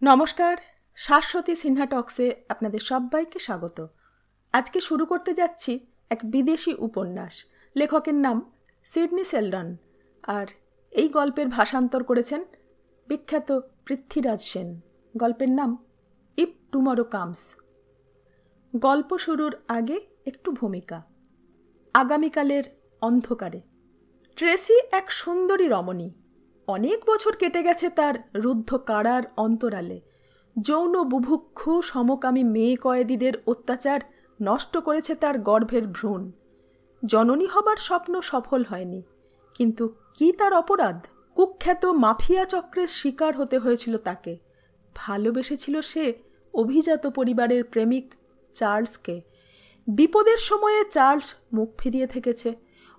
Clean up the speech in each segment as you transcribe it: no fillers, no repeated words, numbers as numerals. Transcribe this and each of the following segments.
নমস্কার, শাশ্বতী সিনহা টক্সে আপনাদের সবাইকে স্বাগত। আজকে শুরু করতে যাচ্ছি এক বিদেশি উপন্যাস। লেখকের নাম সিডনি শেলডন, আর এই গল্পের ভাষান্তর করেছেন বিখ্যাত পৃথ্বীরাজ সেন। গল্পের নাম ইফ টুমরো কামস। গল্প শুরুর আগে একটু ভূমিকা। আগামীকালের অন্ধকারে। ট্রেসি এক সুন্দরী রমণী। অনেক বছর কেটে গেছে তার রুদ্ধ কারার অন্তরালে। যৌন বুভুক্ষু সমকামী মেয়ে কয়েদিদের অত্যাচার নষ্ট করেছে তার গর্ভের ভ্রূণ। জননী হবার স্বপ্ন সফল হয়নি, কিন্তু কি তার অপরাধ? কুখ্যাত মাফিয়া চক্রের শিকার হতে হয়েছিল তাকে। ভালোবেসেছিল সে অভিজাত পরিবারের প্রেমিক চার্লসকে। বিপদের সময়ে চার্লস মুখ ফিরিয়ে থেকেছে,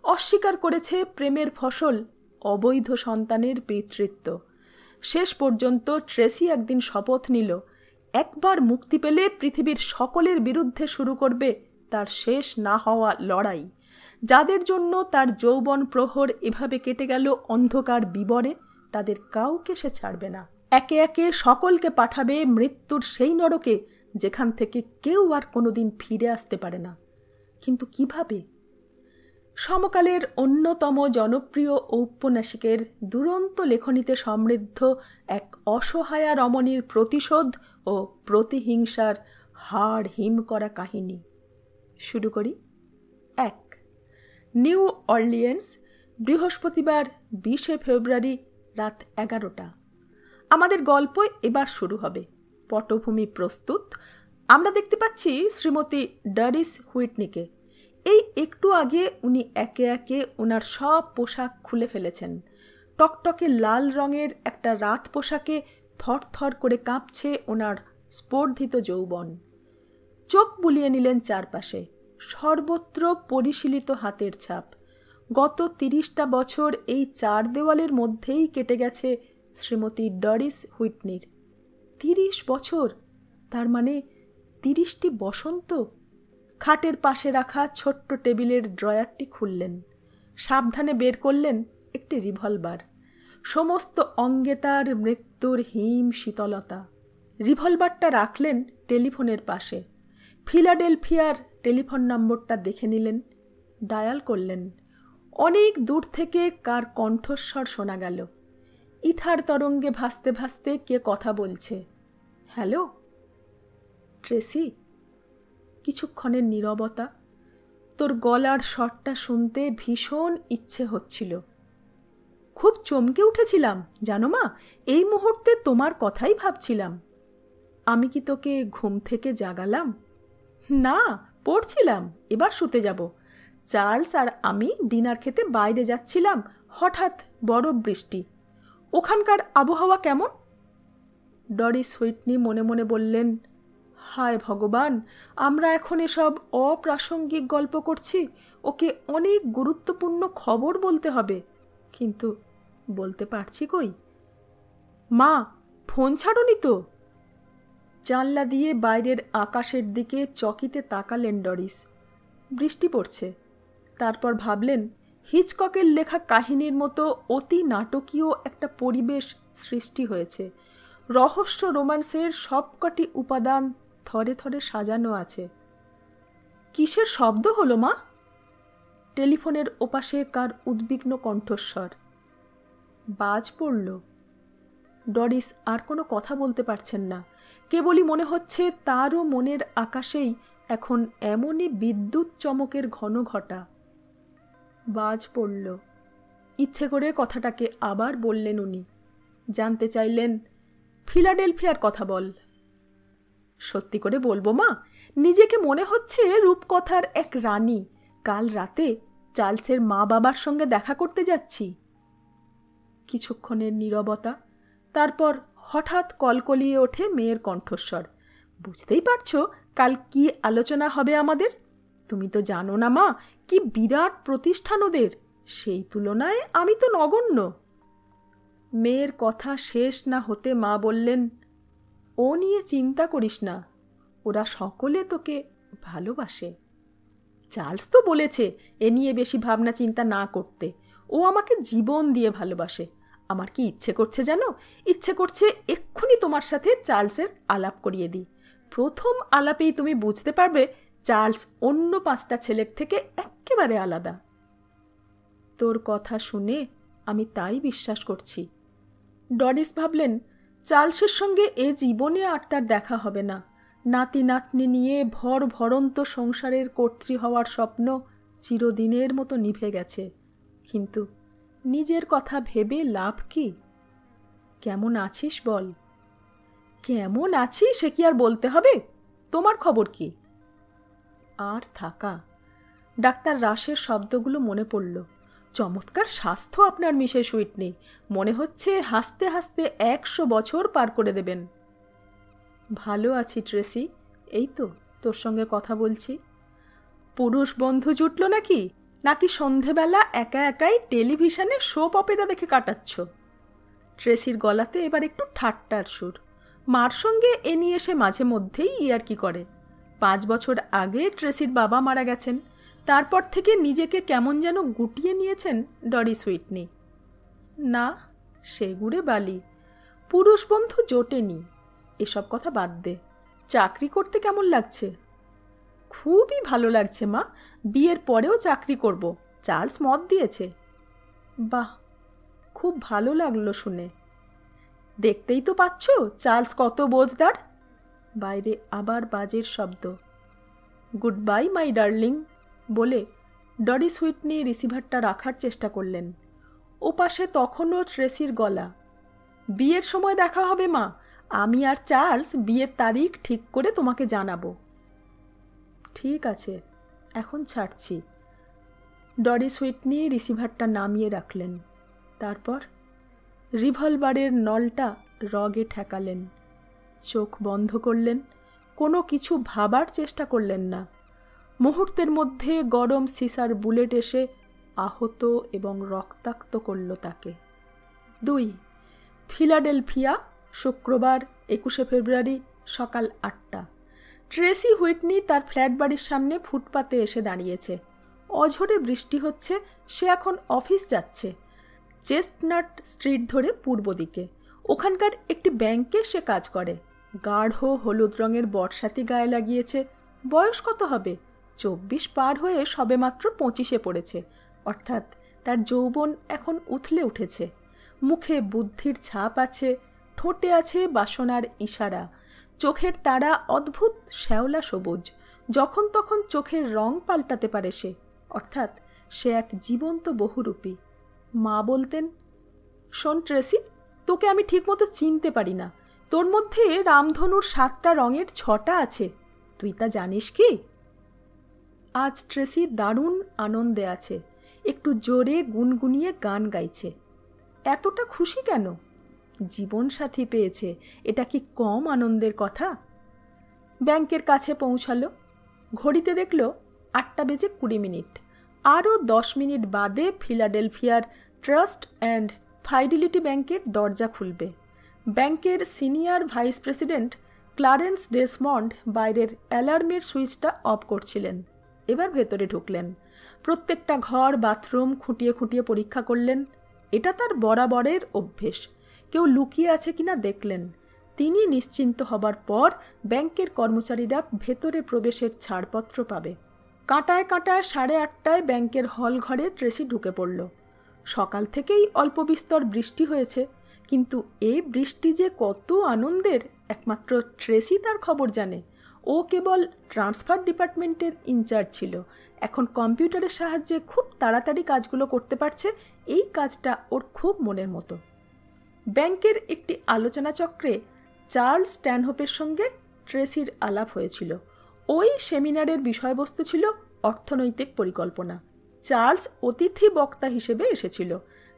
অস্বীকার করেছে প্রেমের ফসল অবৈধ সন্তানের পিতৃত্ব। শেষ পর্যন্ত ট্রেসি একদিন শপথ নিল, একবার মুক্তি পেলে পৃথিবীর সকলের বিরুদ্ধে শুরু করবে তার শেষ না হওয়া লড়াই। যাদের জন্য তার যৌবন প্রহর এভাবে কেটে গেল অন্ধকার বিবরে, তাদের কাউকে সে ছাড়বে না। একে একে সকলকে পাঠাবে মৃত্যুর সেই নরকে, যেখান থেকে কেউ আর কোনোদিন ফিরে আসতে পারে না। কিন্তু কিভাবে? সমকালের অন্যতম জনপ্রিয় ঔপন্যাসিকের দুরন্ত লেখনীতে সমৃদ্ধ এক অসহায়া রমণীর প্রতিশোধ ও প্রতিহিংসার হাড় হিম করা কাহিনী। শুরু করি। 1। নিউ অরলিয়েন্স, বৃহস্পতিবার 20 ফেব্রুয়ারি, রাত 11টা। আমাদের গল্প এবার শুরু হবে। পটভূমি প্রস্তুত। আমরা দেখতে পাচ্ছি শ্রীমতী ডরিস হুইটনিকে। এই একটু আগে উনি একে একে ওনার সব পোশাক খুলে ফেলেছেন। টকটকে লাল রঙের একটা রাত পোশাকে থরথর করে কাঁপছে ওনার স্পর্ধিত যৌবন। চোখ বুলিয়ে নিলেন চারপাশে। সর্বত্র পরিশীলিত হাতের ছাপ। গত 30টা বছর এই চার দেওয়ালের মধ্যেই কেটে গেছে শ্রীমতী ডরিস হুইটনির। 30 বছর, তার মানে 30টি বসন্ত। খাটের পাশে রাখা ছোট্ট টেবিলের ড্রয়ারটি খুললেন। সাবধানে বের করলেন একটি রিভলভার। সমস্ত অঙ্গে তার মৃত্যুর হিম শীতলতা। রিভলভারটা রাখলেন টেলিফোনের পাশে। ফিলাডেলফিয়ার টেলিফোন নম্বরটা দেখে নিলেন। ডায়াল করলেন। অনেক দূর থেকে কার কণ্ঠস্বর শোনা গেল। ইথার তরঙ্গে ভাসতে ভাসতে কে কথা বলছে। Hello, Tracy. কিছুক্ষণের নীরবতা। তোর গলার স্বরটা শুনতে ভীষণ ইচ্ছে হচ্ছিল। খুব চমকে উঠেছিলাম জানো মা, এই মুহূর্তে তোমার কথাই ভাবছিলাম। আমি কি তোকে ঘুম থেকে জাগালাম? না, পড়ছিলাম, এবার শুতে যাব। চার্লস আর আমি ডিনার খেতে বাইরে যাচ্ছিলাম, হঠাৎ বরফ বৃষ্টি। ওখানকার আবহাওয়া কেমন? ডরিস হুইটনি মনে মনে বললেন, হায় ভগবান, আমরা এখন এসব অপ্রাসঙ্গিক গল্প করছি। ওকে অনেক গুরুত্বপূর্ণ খবর বলতে হবে, কিন্তু বলতে পারছি কই। মা, ফোন ছাড়োনি তো? জানলা দিয়ে বাইরের আকাশের দিকে চকিতে তাকালেন ডরিস। বৃষ্টি পড়ছে। তারপর ভাবলেন, হিচককের লেখা কাহিনীর মতো অতি নাটকীয় একটা পরিবেশ সৃষ্টি হয়েছে। রহস্য রোম্যান্সের সবকটি উপাদান থরে থরে সাজানো আছে। কিসের শব্দ হলো মা? টেলিফোনের ওপাশে কার উদ্বিগ্ন কণ্ঠস্বর। বাজ পড়ল। ডরিস আর কোনো কথা বলতে পারছেন না। কেবলই মনে হচ্ছে তারও মনের আকাশেই এখন এমনই বিদ্যুৎ চমকের ঘন ঘটা। বাজ পড়ল। ইচ্ছে করে কথাটাকে আবার বললেন উনি। জানতে চাইলেন, ফিলাডেলফিয়ার কথা বল। সত্যি করে বলবো মা, নিজেকে মনে হচ্ছে রূপকথার এক রানী। কাল রাতে চার্লসের মা বাবার সঙ্গে দেখা করতে যাচ্ছি। কিছুক্ষণের নীরবতা। তারপর হঠাৎ কলকলিয়ে ওঠে মেয়ের কণ্ঠস্বর। বুঝতেই পারছো কাল কি আলোচনা হবে আমাদের? তুমি তো জানো না মা, কি বিরাট প্রতিষ্ঠান ওদের। সেই তুলনায় আমি তো নগণ্য। মেয়ের কথা শেষ না হতে মা বললেন, ও নিয়ে চিন্তা করিস না, ওরা সকলে তোকে ভালোবাসে। চার্লস তো বলেছে এ নিয়ে বেশি ভাবনা চিন্তা না করতে। ও আমাকে জীবন দিয়ে ভালোবাসে। আমার কি ইচ্ছে করছে জানো? ইচ্ছে করছে এক্ষুনি তোমার সাথে চার্লসের আলাপ করিয়ে দিই। প্রথম আলাপেই তুমি বুঝতে পারবে চার্লস অন্য 5টা ছেলের থেকে একেবারে আলাদা। তোর কথা শুনে আমি তাই বিশ্বাস করছি। ডরিস ভাবলেন, চার্লসের সঙ্গে এ জীবনে আর তার দেখা হবে না। নাতি নাতনি নিয়ে ভরন্ত সংসারের কর্ত্রী হওয়ার স্বপ্ন চিরদিনের মতো নিভে গেছে। কিন্তু নিজের কথা ভেবে লাভ কি? কেমন আছিস বল? কেমন আছি সে কি আর বলতে হবে? তোমার খবর কি? আর থাকা। ডাক্তার রাশের শব্দগুলো মনে পড়ল। চমৎকার স্বাস্থ্য আপনার মিসেস হুইটনি। মনে হচ্ছে হাসতে হাসতে 100 বছর পার করে দেবেন। ভালো আছি ট্রেসি, এই তো তোর সঙ্গে কথা বলছি। পুরুষ বন্ধু জুটল নাকি সন্ধেবেলা একা একাই টেলিভিশনে সোপ অপেরা দেখে কাটাচ্ছ? ট্রেসির গলাতে এবার একটু ঠাট্টার সুর। মার সঙ্গে এ নিয়ে এসে মাঝে মধ্যেই ইয়ার্কি করে। 5 বছর আগে ট্রেসির বাবা মারা গেছেন। তারপর থেকে নিজেকে কেমন যেন গুটিয়ে নিয়েছেন ডরিস হুইটনি। না, সে গুড়ে বালি। পুরুষ বন্ধু জোটেনি। এসব কথা বাদ দে। চাকরি করতে কেমন লাগছে? খুবই ভালো লাগছে মা। বিয়ের পরেও চাকরি করব, চার্লস মত দিয়েছে। বাহ, খুব ভালো লাগলো শুনে। দেখতেই তো পাচ্ছ চার্লস কত বোঝদার। বাইরে আবার বাজের শব্দ। গুড বাই মাই ডার্লিং বলে ডরিস হুইটনি রিসিভারটা রাখার চেষ্টা করলেন। ওপাশে তখনও ট্রেসির গলা। বিয়ের সময় দেখা হবে মা। আমি আর চার্লস বিয়ের তারিখ ঠিক করে তোমাকে জানাবো। ঠিক আছে, এখন ছাড়ছি। ডরিস হুইটনি রিসিভারটা নামিয়ে রাখলেন। তারপর রিভলভারের নলটা রগে ঠেকালেন। চোখ বন্ধ করলেন। কোনো কিছু ভাবার চেষ্টা করলেন না। মুহূর্তের মধ্যে গরম সিসার বুলেট এসে আহত এবং রক্তাক্ত করল তাকে। 2 ফিলাডেলফিয়া, শুক্রবার 21শে ফেব্রুয়ারি সকাল 8টা। ট্রেসি হুইটনি তার ফ্ল্যাট বাড়ির সামনে ফুটপাতে এসে দাঁড়িয়েছে। অঝোরে বৃষ্টি হচ্ছে। সে এখন অফিস যাচ্ছে। চেস্টনাট স্ট্রিট ধরে পূর্ব দিকে। ওখানকার একটি ব্যাংকে সে কাজ করে। গাঢ় হলুদ রঙের বর্ষাতি গায়ে লাগিয়েছে। বয়স কত হবে? 24 পার হয়ে সবেমাত্র 25-এ পড়েছে। অর্থাৎ তার যৌবন এখন উথলে উঠেছে। মুখে বুদ্ধির ছাপ আছে। ঠোঁটে আছে বাসনার ইশারা। চোখের তারা অদ্ভুত শ্যাওলা সবুজ। যখন তখন চোখের রং পাল্টাতে পারে সে। অর্থাৎ সে এক জীবন্ত বহুরূপী। মা বলতেন, শোন ট্রেসি, তোকে আমি ঠিকমতো চিনতে পারি না। তোর মধ্যে রামধনুর 7টা রঙের 6টা আছে। তুই তা জানিস কি? আজ ট্রেসি দারুণ আনন্দে আছে। একটু জোরে গুনগুনিয়ে গান গাইছে। এতটা খুশি কেন? জীবনসাথী পেয়েছে। এটা কি কম আনন্দের কথা? ব্যাংকের কাছে পৌঁছালো। ঘড়িতে দেখল 8:20। আরও 10 মিনিট বাদে ফিলাডেলফিয়ার ট্রাস্ট অ্যান্ড ফাইডেলিটি ব্যাংকের দরজা খুলবে। ব্যাংকের senior vice president Clarence Desmond বাইরের অ্যালার্মের সুইচটা অফ করছিলেন। এবার ভেতরে ঢুকলেন। প্রত্যেকটা ঘর বাথরুম খুঁটিয়ে খুঁটিয়ে পরীক্ষা করলেন। এটা তার বরাবরের অভ্যেস। কেউ লুকিয়ে আছে কিনা দেখলেন। তিনি নিশ্চিন্ত হবার পর ব্যাংকের কর্মচারীরা ভেতরে প্রবেশের ছাড়পত্র পাবে। কাঁটায় কাঁটায় 8:30টায় ব্যাংকের হল ঘরে ট্রেসি ঢুকে পড়ল। সকাল থেকেই অল্প বিস্তর বৃষ্টি হয়েছে, কিন্তু এই বৃষ্টি যে কত আনন্দের একমাত্র ট্রেসি তার খবর জানে। ও কেবল ট্রান্সফার ডিপার্টমেন্টের ইনচার্জ ছিল। এখন কম্পিউটারের সাহায্যে খুব তাড়াতাড়ি কাজগুলো করতে পারছে। এই কাজটা ওর খুব মনের মতো। ব্যাংকের একটি আলোচনা চক্রে চার্লস স্ট্যানহোপের সঙ্গে ট্রেসির আলাপ হয়েছিল। ওই সেমিনারের বিষয়বস্তু ছিল অর্থনৈতিক পরিকল্পনা। চার্লস অতিথি বক্তা হিসেবে এসেছিল।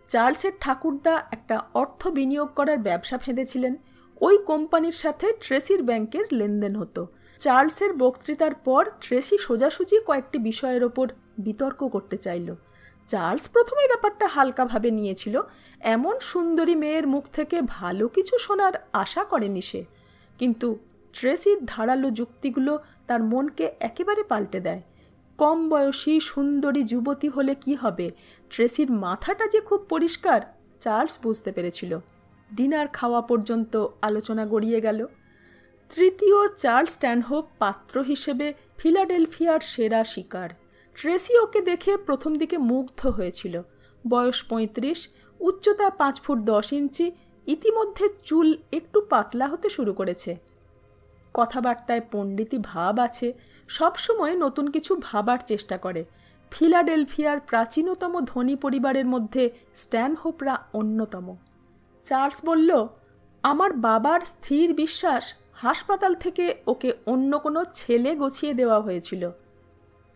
চার্লসের ঠাকুরদা একটা অর্থ বিনিয়োগ করার ব্যবসা ফেঁদেছিলেন। ওই কোম্পানির সাথে ট্রেসির ব্যাংকের লেনদেন হতো। চার্লসের বক্তৃতার পর ট্রেসি সোজাসুজি কয়েকটি বিষয়ের ওপর বিতর্ক করতে চাইল। চার্লস প্রথমে ব্যাপারটা হালকাভাবে নিয়েছিল। এমন সুন্দরী মেয়ের মুখ থেকে ভালো কিছু শোনার আশা করেনি সে। কিন্তু ট্রেসির ধারালো যুক্তিগুলো তার মনকে একেবারে পাল্টে দেয়। কম বয়সী সুন্দরী যুবতী হলে কি হবে? ট্রেসির মাথাটা যে খুব পরিষ্কার, চার্লস বুঝতে পেরেছিল। ডিনার খাওয়া পর্যন্ত আলোচনা গড়িয়ে গেল। তৃতীয় চার্লস স্ট্যানহোপ পাত্র হিসেবে ফিলাডেলফিয়ার সেরা শিকার। ট্রেসি ওকে দেখে প্রথম দিকে মুগ্ধ হয়েছিল। বয়স 35, উচ্চতা 5 ফুট 10 ইঞ্চি, ইতিমধ্যে চুল একটু পাতলা হতে শুরু করেছে। কথাবার্তায় পণ্ডিতি ভাব আছে, সবসময় নতুন কিছু ভাবার চেষ্টা করে। ফিলাডেলফিয়ার প্রাচীনতম ধনী পরিবারের মধ্যে স্ট্যানহোপরা অন্যতম। চার্লস বলল, আমার বাবার স্থির বিশ্বাস হাসপাতাল থেকে ওকে অন্য কোনো ছেলে গছিয়ে দেওয়া হয়েছিল।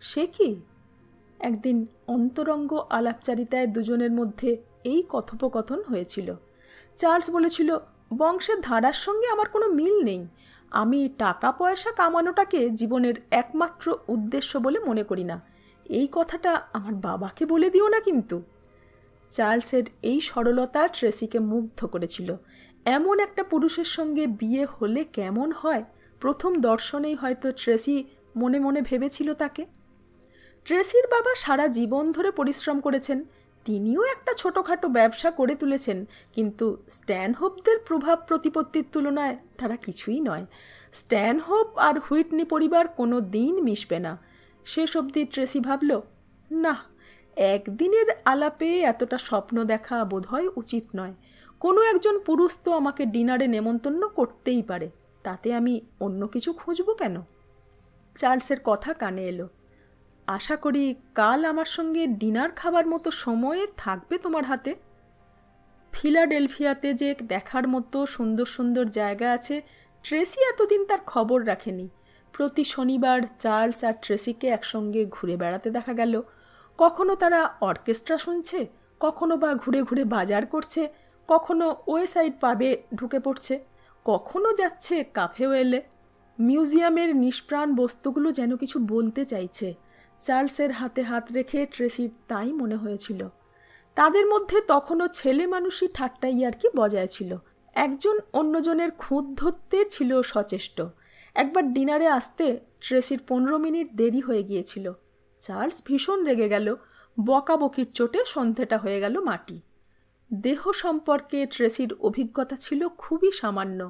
সে কি? একদিন অন্তরঙ্গ আলাপচারিতায় দুজনের মধ্যে এই কথোপকথন হয়েছিল। চার্লস বলেছিল, বংশের ধারার সঙ্গে আমার কোনো মিল নেই। আমি টাকা পয়সা কামানোটাকে জীবনের একমাত্র উদ্দেশ্য বলে মনে করি না। এই কথাটা আমার বাবাকে বলে দিও না কিন্তু। চার্লসের এই সরলতা ট্রেসিকে মুগ্ধ করেছিল। এমন একটা পুরুষের সঙ্গে বিয়ে হলে কেমন হয়, প্রথম দর্শনেই হয়তো ট্রেসি মনে মনে ভেবেছিল তাকে। ট্রেসির বাবা সারা জীবন ধরে পরিশ্রম করেছেন, তিনিও একটা ছোটোখাটো ব্যবসা করে তুলেছেন, কিন্তু স্ট্যানহোপদের প্রভাব প্রতিপত্তির তুলনায় তারা কিছুই নয়। স্ট্যানহোপ আর হুইটনি পরিবার কোনো দিন মিশবে না। শেষ অবধি ট্রেসি ভাবল, না, একদিনের আলাপে এতটা স্বপ্ন দেখা বোধহয় উচিত নয়। কোনো একজন পুরুষ তো আমাকে ডিনারে নেমন্তন্ন করতেই পারে, তাতে আমি অন্য কিছু খুঁজব কেন? চার্লসের কথা কানে এলো। আশা করি কাল আমার সঙ্গে ডিনার খাবার মতো সময়ে থাকবে তোমার হাতে। ফিলাডেলফিয়াতে যে দেখার মতো সুন্দর সুন্দর জায়গা আছে, ট্রেসি এতদিন তার খবর রাখেনি। প্রতি শনিবার চার্লস আর ট্রেসিকে একসঙ্গে ঘুরে বেড়াতে দেখা গেল। কখনো তারা অর্কেস্ট্রা শুনছে, কখনো বা ঘুরে ঘুরে বাজার করছে, কখনো ওয়েসাইড পাবে ঢুকে পড়ছে, কখনো যাচ্ছে কাফেওয়েলে। মিউজিয়ামের নিষ্প্রাণ বস্তুগুলো যেন কিছু বলতে চাইছে। চার্লসের হাতে হাত রেখে ট্রেসির তাই মনে হয়েছিল। তাদের মধ্যে তখনও ছেলে মানুষই ঠাট্টা ইয়ার্কি বজায় ছিল। একজন অন্যজনের খুঁত ধরতে ছিল সচেষ্ট। একবার ডিনারে আসতে ট্রেসির 15 মিনিট দেরি হয়ে গিয়েছিল। চার্লস ভীষণ রেগে গেল। বকাবকির চোটে সন্ধেটা হয়ে গেল মাটি। দেহ সম্পর্কে ট্রেসির অভিজ্ঞতা ছিল খুবই সামান্য,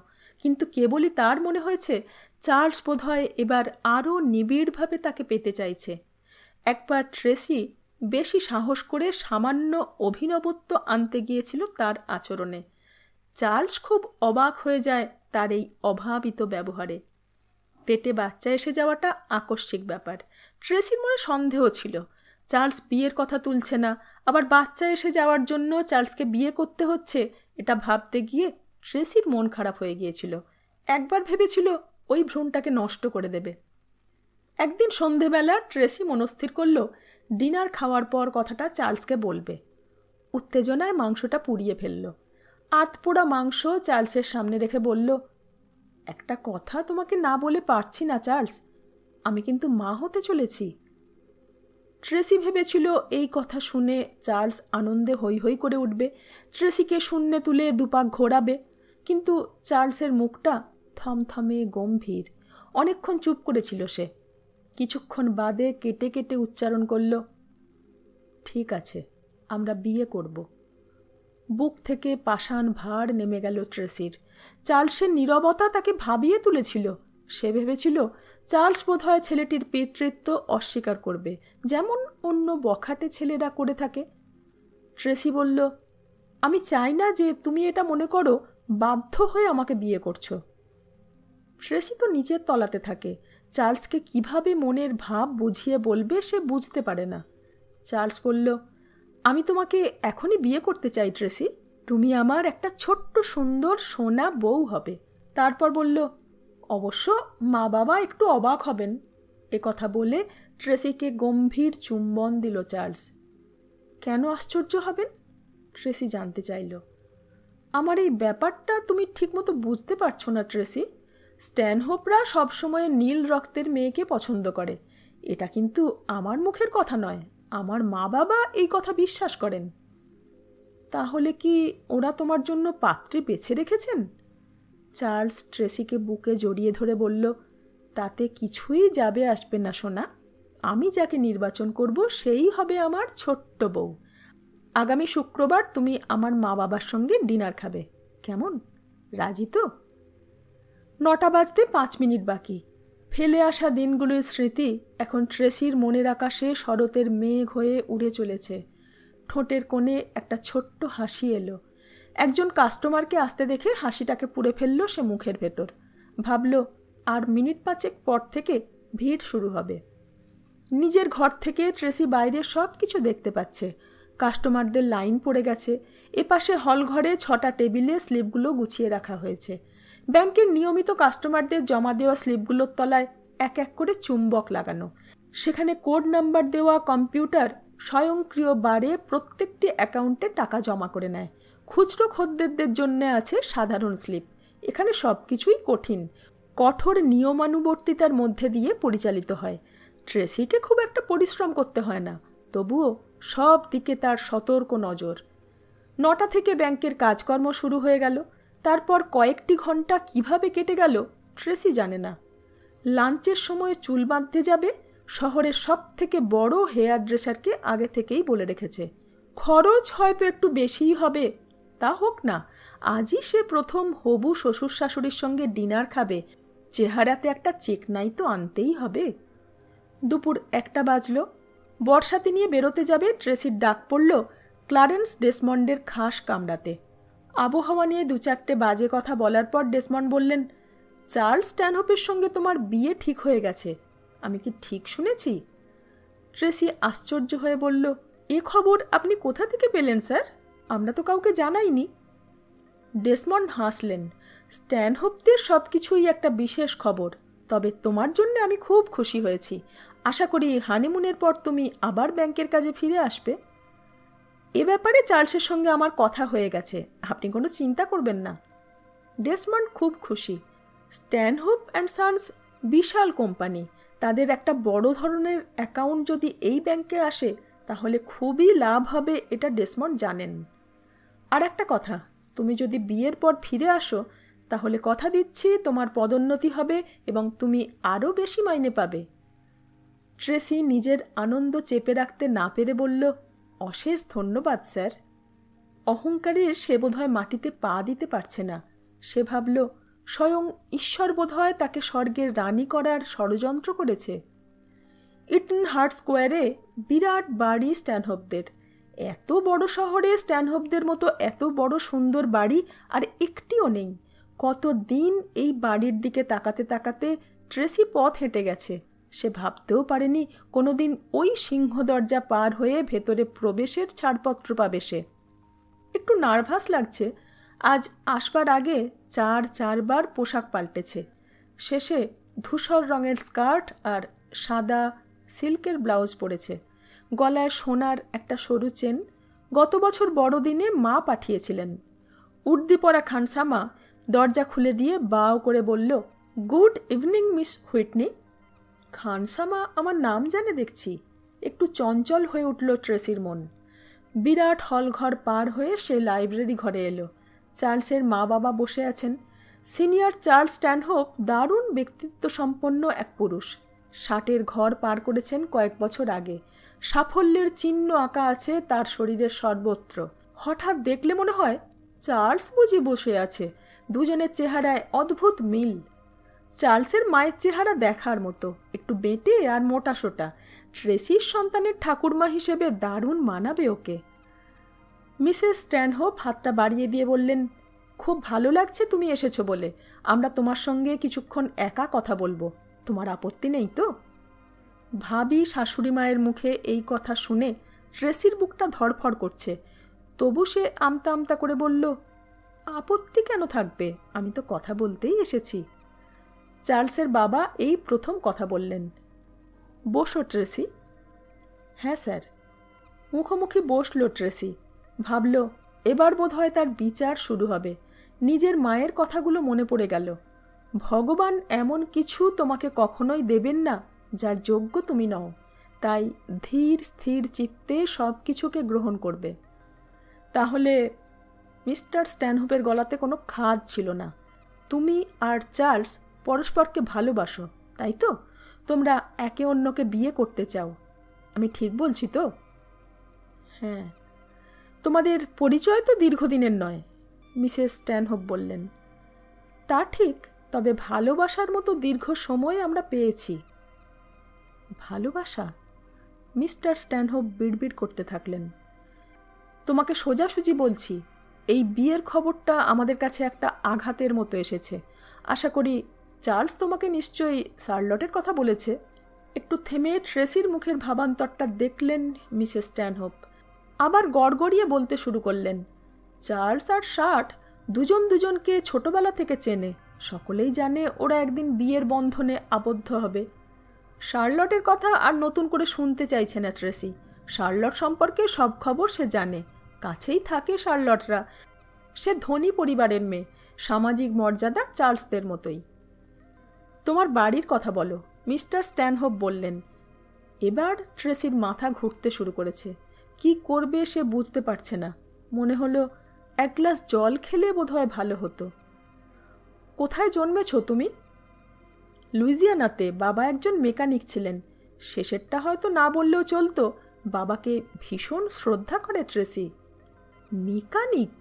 কিন্তু কেবলই তার মনে হয়েছে চার্লস বোধহয় এবার আরও নিবিড়ভাবে তাকে পেতে চাইছে। একবার ট্রেসি বেশি সাহস করে সামান্য অভিনবত্ব আনতে গিয়েছিল তার আচরণে। চার্লস খুব অবাক হয়ে যায় তার এই অভাবিত ব্যবহারে। পেটে বাচ্চা এসে যাওয়াটা আকস্মিক ব্যাপার। ট্রেসির মনে সন্দেহ ছিল, চার্লস বিয়ের কথা তুলছে না, আবার বাচ্চা এসে যাওয়ার জন্য চার্লসকে বিয়ে করতে হচ্ছে, এটা ভাবতে গিয়ে ট্রেসির মন খারাপ হয়ে গিয়েছিল। একবার ভেবেছিল ওই ভ্রূণটাকে নষ্ট করে দেবে। একদিন সন্ধেবেলা ট্রেসি মনস্থির করল ডিনার খাওয়ার পর কথাটা চার্লসকে বলবে। উত্তেজনায় মাংসটা পুড়িয়ে ফেলল। আধপোড়া মাংস চার্লসের সামনে রেখে বলল, একটা কথা তোমাকে না বলে পারছি না চার্লস, আমি কিন্তু মা হতে চলেছি। ট্রেসি ভেবেছিল এই কথা শুনে চার্লস আনন্দে হৈ হৈ করে উঠবে, ট্রেসিকে শূন্যে তুলে দুপাক ঘোরাবে, কিন্তু চার্লসের মুখটা থমথমে গম্ভীর। অনেকক্ষণ চুপ করেছিল সে। কিছুক্ষণ বাদে কেটে কেটে উচ্চারণ করল, ঠিক আছে, আমরা বিয়ে করব। বুক থেকে পাষাণ ভার নেমে গেল ট্রেসির। চার্লসের নীরবতা তাকে ভাবিয়ে তুলেছিল। সে ভেবেছিল চার্লস বোধহয় ছেলেটির পিতৃত্ব অস্বীকার করবে, যেমন অন্য বখাটে ছেলেরা করে থাকে। ট্রেসি বলল, আমি চাই না যে তুমি এটা মনে করো বাধ্য হয়ে আমাকে বিয়ে করছো। ট্রেসি তো নিচের তলাতে থাকে, চার্লসকে কিভাবে মনের ভাব বুঝিয়ে বলবে সে বুঝতে পারে না। চার্লস বলল, আমি তোমাকে এখনই বিয়ে করতে চাই ট্রেসি, তুমি আমার একটা ছোট্ট সুন্দর সোনা বউ হবে। তারপর বলল, অবশ্য মা বাবা একটু অবাক হবেন। কথা বলে ট্রেসিকে গম্ভীর চুম্বন দিল চার্লস। কেন আশ্চর্য হবেন? ট্রেসি জানতে চাইল। আমার এই ব্যাপারটা তুমি ঠিকমতো বুঝতে পারছো না ট্রেসি। স্ট্যানহোপরা সবসময় নীল রক্তের মেয়েকে পছন্দ করে। এটা কিন্তু আমার মুখের কথা নয়, আমার মা বাবা এই কথা বিশ্বাস করেন। তাহলে কি ওরা তোমার জন্য পাত্রী বেছে রেখেছেন? চার্লস ট্রেসিকে বুকে জড়িয়ে ধরে বলল, তাতে কিছুই যাবে আসবে না সোনা। আমি যাকে নির্বাচন করব সেই হবে আমার ছোট্ট বউ। আগামী শুক্রবার তুমি আমার মা বাবার সঙ্গে ডিনার খাবে, কেমন? রাজি তো? 9টা বাজতে 5 মিনিট বাকি। ফেলে আসা দিনগুলোর স্মৃতি এখন ট্রেসির মনের আকাশে শরতের মেঘ হয়ে উড়ে চলেছে। ঠোঁটের কোণে একটা ছোট্ট হাসি এলো। একজন কাস্টমারকে আসতে দেখে হাসিটাকে পুড়ে ফেলল সে মুখের ভেতর। ভাবল, আর মিনিট 5 পর থেকে ভিড় শুরু হবে। নিজের ঘর থেকে ট্রেসি বাইরে সব কিছু দেখতে পাচ্ছে। কাস্টমারদের লাইন পড়ে গেছে। এপাশে হল ঘরে 6টা টেবিলে স্লিপগুলো গুছিয়ে রাখা হয়েছে। ব্যাংকের নিয়মিত কাস্টমারদের জমা দেওয়া স্লিপগুলোর তলায় এক এক করে চুম্বক লাগানো। সেখানে কোড নাম্বার দেওয়া কম্পিউটার স্বয়ংক্রিয়ভাবে প্রত্যেকটি অ্যাকাউন্টে টাকা জমা করে নেয়। খুচরো খদ্দেরদের জন্য আছে সাধারণ স্লিপ। এখানে সব কিছুই কঠোর নিয়মানুবর্তিতার মধ্যে দিয়ে পরিচালিত হয়। ট্রেসিকে খুব একটা পরিশ্রম করতে হয় না, তবুও সব দিকে তার সতর্ক নজর। 9টা থেকে ব্যাংকের কাজকর্ম শুরু হয়ে গেল। তারপর কয়েকটি ঘন্টা কিভাবে কেটে গেল ট্রেসি জানে না। লাঞ্চের সময় চুল বাঁধতে যাবে। শহরের সব থেকে বড় হেয়ার ড্রেসারকে আগে থেকেই বলে রেখেছে। খরচ হয়তো একটু বেশিই হবে, তা হোক না। আজই সে প্রথম হবু শ্বশুর শাশুড়ির সঙ্গে ডিনার খাবে, চেহারাতে একটা চেকনাই তো আনতেই হবে। দুপুর 1টা বাজল। বর্ষাতে নিয়ে বেরোতে যাবে। ট্রেসির ডাক পড়ল ক্লারেন্স ডেসমন্ডের খাস কামরাতে। আবহাওয়া নিয়ে 2-4টে বাজে কথা বলার পর ডেসমন্ড বললেন, চার্লস স্ট্যানহোপের সঙ্গে তোমার বিয়ে ঠিক হয়ে গেছে। আমি কি ঠিক শুনেছি? ট্রেসি আশ্চর্য হয়ে বলল, এ খবর আপনি কোথা থেকে পেলেন স্যার? আমরা তো কাউকে জানাইনি। ডেসমন্ড হাসলেন। স্ট্যানহোপদের সব কিছুই একটা বিশেষ খবর, তবে তোমার জন্য আমি খুব খুশি হয়েছি। আশা করি হানিমুনের পর তুমি আবার ব্যাংকের কাজে ফিরে আসবে। এ ব্যাপারে চার্লসের সঙ্গে আমার কথা হয়ে গেছে, আপনি কোনো চিন্তা করবেন না। ডেসমন্ড খুব খুশি। স্ট্যানহোপ অ্যান্ড সন্স বিশাল কোম্পানি। তাদের একটা বড় ধরনের অ্যাকাউন্ট যদি এই ব্যাংকে আসে তাহলে খুবই লাভ হবে, এটা ডেসমন্ড জানেন। আর একটা কথা, তুমি যদি বিয়ের পর ফিরে আসো তাহলে কথা দিচ্ছি তোমার পদোন্নতি হবে এবং তুমি আরও বেশি মাইনে পাবে। ট্রেসি নিজের আনন্দ চেপে রাখতে না পেরে বলল, অশেষ ধন্যবাদ স্যার। অহংকারে সে বোধহয় মাটিতে পা দিতে পারছে না। সে ভাবল, স্বয়ং ঈশ্বর বোধহয় তাকে স্বর্গের রানী করার ষড়যন্ত্র করেছে। ইটন হার্ট স্কোয়ারে বিরাট বাড়ি স্ট্যানহোপদের। এত বড় শহরে স্ট্যানহোপদের মতো এত বড় সুন্দর বাড়ি আর একটিও নেই। কতদিন এই বাড়ির দিকে তাকাতে তাকাতে ট্রেসি পথ হেঁটে গেছে। সে ভাবতেও পারেনি কোনোদিন ওই সিংহ দরজা পার হয়ে ভেতরে প্রবেশের ছাড়পত্র পাবে সে। একটু নার্ভাস লাগছে। আজ আসবার আগে 4বার পোশাক পাল্টেছে। শেষে ধূসর রঙের স্কার্ট আর সাদা সিল্কের ব্লাউজ পরেছে। গলায় সোনার একটা সরু চেন। গত বছর বড়দিনে মা পাঠিয়েছিলেন। উর্দি পরা খানসামা দরজা খুলে দিয়ে বাও করে বলল, good evening miss Whitney. Khansama আমার নাম জানে দেখছি। একটু চঞ্চল হয়ে উঠল ট্রেসির মন। বিরাট হলঘর পার হয়ে সে লাইব্রেরি ঘরে এলো। চার্লসের মা বাবা বসে আছেন। সিনিয়র চার্লস স্ট্যানহোপ দারুণ ব্যক্তিত্ব সম্পন্ন এক পুরুষ। 60-এর ঘর পার করেছেন কয়েক বছর আগে। সাফল্যের চিহ্ন আঁকা আছে তার শরীরের সর্বত্র। হঠাৎ দেখলে মনে হয় চার্লস বুঝি বসে আছে। দুজনের চেহারায় অদ্ভুত মিল। চার্লসের মায়ের চেহারা দেখার মতো, একটু বেঁটে আর মোটাসোটা। ট্রেসির সন্তানের ঠাকুরমা হিসেবে দারুণ মানাবে ওকে। মিসেস স্ট্যানহোপ হাতটা বাড়িয়ে দিয়ে বললেন, খুব ভালো লাগছে তুমি এসেছো বলে। আমরা তোমার সঙ্গে কিছুক্ষণ একা কথা বলবো। তোমার আপত্তি নেই তো? ভাবি শাশুড়ি মায়ের মুখে এই কথা শুনে ট্রেসির বুকটা ধড়ফড় করছে। তবু সে আমতা আমতা করে বলল, আপত্তি কেন থাকবে? আমি তো কথা বলতেই এসেছি। চার্লসের বাবা এই প্রথম কথা বললেন। বসো ট্রেসি। হ্যাঁ স্যার। মুখোমুখি বসল ট্রেসি। ভাবল, এবার বোধহয় তার বিচার শুরু হবে। নিজের মায়ের কথাগুলো মনে পড়ে গেল। ভগবান এমন কিছু তোমাকে কখনোই দেবেন না যার যোগ্য তুমি নও, তাই ধীর স্থির চিত্তে সব কিছুকে গ্রহণ করবে। তাহলে মিস্টার স্ট্যানহোপের গলাতে কোনো খাদ ছিল না। তুমি আর চার্লস পরস্পরকে ভালোবাসো, তাই তো? তোমরা একে অন্যকে বিয়ে করতে চাও। আমি ঠিক বলছি তো? হ্যাঁ। তোমাদের পরিচয় তো দীর্ঘদিনের নয়, মিসেস স্ট্যানহোপ বললেন। তা ঠিক, তবে ভালোবাসার মতো দীর্ঘ সময় আমরা পেয়েছি। ভালোবাসা? মিস্টার স্ট্যানহোপ বিড়বিড় করতে থাকলেন। তোমাকে সোজাসুজি বলছি, এই বিয়ের খবরটা আমাদের কাছে একটা আঘাতের মতো এসেছে। আশা করি চার্লস তোমাকে নিশ্চয়ই শার্লটের কথা বলেছে। একটু থেমে ট্রেসির মুখের ভাবান্তরটা দেখলেন মিসেস স্ট্যানহোপ। আবার গড়গড়িয়ে বলতে শুরু করলেন, চার্লস আর শার্ট দুজন দুজনকে ছোটবেলা থেকে চেনে। সকলেই জানে ওরা একদিন বিয়ের বন্ধনে আবদ্ধ হবে। শার্লটের কথা আর নতুন করে শুনতে চাইছে না ট্রেসি। শার্লট সম্পর্কে সব খবর সে জানে। কাছেই থাকে শার্লটরা। সে ধনী পরিবারের মেয়ে, সামাজিক মর্যাদা চার্লসদের মতোই। তোমার বাড়ির কথা বলো, মিস্টার স্ট্যানহোপ বললেন। এবার ট্রেসির মাথা ঘুরতে শুরু করেছে। কি করবে সে বুঝতে পারছে না। মনে হলো এক গ্লাস জল খেলে বোধহয় ভালো হতো। কোথায় জন্মেছ তুমি? লুইজিয়ানাতে। বাবা একজন মেকানিক ছিলেন। শেষেরটা হয়তো না বললেও চলতো। বাবাকে ভীষণ শ্রদ্ধা করে ট্রেসি। মেকানিক?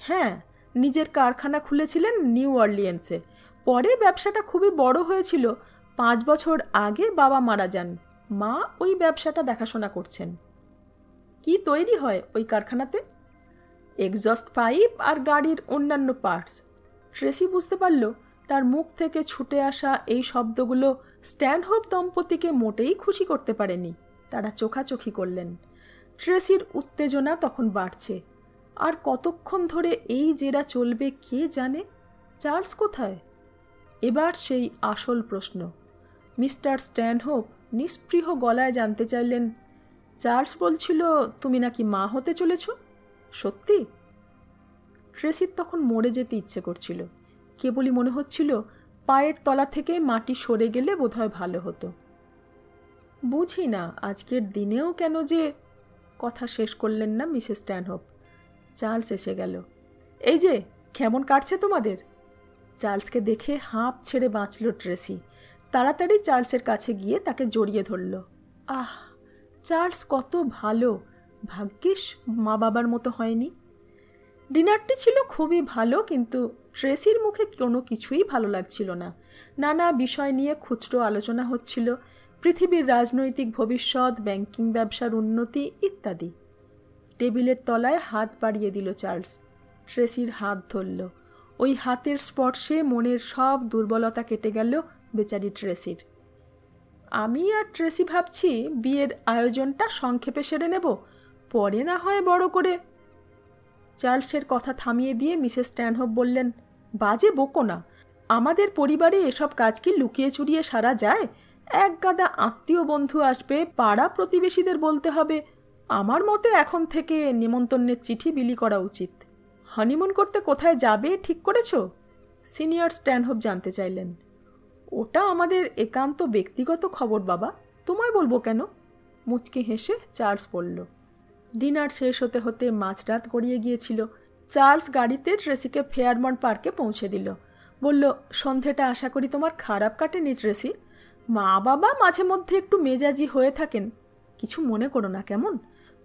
হ্যাঁ, নিজের কারখানা খুলেছিলেন নিউ অরলিয়েন্সে। পরে ব্যবসাটা খুবই বড় হয়েছিল। 5 বছর আগে বাবা মারা যান। মা ওই ব্যবসাটা দেখাশোনা করছেন। কি তৈরি হয় ওই কারখানাতে? এক্সজস্ট পাইপ আর গাড়ির অন্যান্য পার্টস। ট্রেসি বুঝতে পারল তার মুখ থেকে ছুটে আসা এই শব্দগুলো স্ট্যানহোপ দম্পতিকে মোটেই খুশি করতে পারেনি। তারা চোখাচোখি করলেন। ট্রেসির উত্তেজনা তখন বাড়ছে। আর কতক্ষণ ধরে এই জেরা চলবে কে জানে। চার্লস কোথায়? এবার সেই আসল প্রশ্ন। মিস্টার স্ট্যানহোপ নিস্পৃহ গলায় জানতে চাইলেন, চার্লস বলছিল তুমি নাকি মা হতে চলেছ, সত্যি? ট্রেসির তখন মরে যেতে ইচ্ছে করছিল। কেবলই মনে হচ্ছিল পায়ের তলা থেকে মাটি সরে গেলে বোধহয় ভালো হতো। বুঝি না আজকের দিনেও কেন যে। কথা শেষ করলেন না মিসেস স্ট্যানহোপ। চার্লস এসে গেল। এই যে, কেমন কাটছে তোমাদের? চার্লসকে দেখে হাঁপ ছেড়ে বাঁচল ট্রেসি। তাড়াতাড়ি চার্লসের কাছে গিয়ে তাকে জড়িয়ে ধরল। আহ, চার্লস কত ভালো! ভাগ্যিস মা বাবার মতো হয়নি। ডিনারটি ছিল খুবই ভালো, কিন্তু ট্রেসির মুখে কোনো কিছুই ভালো লাগছিল না। নানা বিষয় নিয়ে খুচরো আলোচনা হচ্ছিল। পৃথিবীর রাজনৈতিক ভবিষ্যৎ, ব্যাংকিং ব্যবসার উন্নতি ইত্যাদি। টেবিলের তলায় হাত বাড়িয়ে দিল চার্লস। ট্রেসির হাত ধরল। ওই হাতের স্পর্শে মনের সব দুর্বলতা কেটে গেল বেচারি ট্রেসির। আমি আর ট্রেসি ভাবছি বিয়ের আয়োজনটা সংক্ষেপে সেরে নেব, পরে না হয় বড় করে। চার্লসের কথা থামিয়ে দিয়ে মিসেস স্ট্যানহোপ বললেন, বাজে বকো না। আমাদের পরিবারে এসব কাজ কি লুকিয়ে চুরিয়ে সারা যায়? এক গাদা আত্মীয় বন্ধু আসবে, পাড়া প্রতিবেশীদের বলতে হবে। আমার মতে এখন থেকে নিমন্ত্রণের চিঠি বিলি করা উচিত। হানিমুন করতে কোথায় যাবে ঠিক করেছ? সিনিয়র স্ট্যানহোপ জানতে চাইলেন। ওটা আমাদের একান্ত ব্যক্তিগত খবর বাবা, তোমায় বলবো কেন? মুচকি হেসে চার্লস বলল। ডিনার শেষ হতে হতে মাঝরাত গড়িয়ে গিয়েছিল। চার্লস গাড়িতে ট্রেসিকে ফেয়ারমন্ট পার্কে পৌঁছে দিল। বলল, সন্ধেটা আশা করি তোমার খারাপ কাটেনি ট্রেসি? মা বাবা মাঝে মধ্যে একটু মেজাজি হয়ে থাকেন। কিছু মনে করো না কেমন?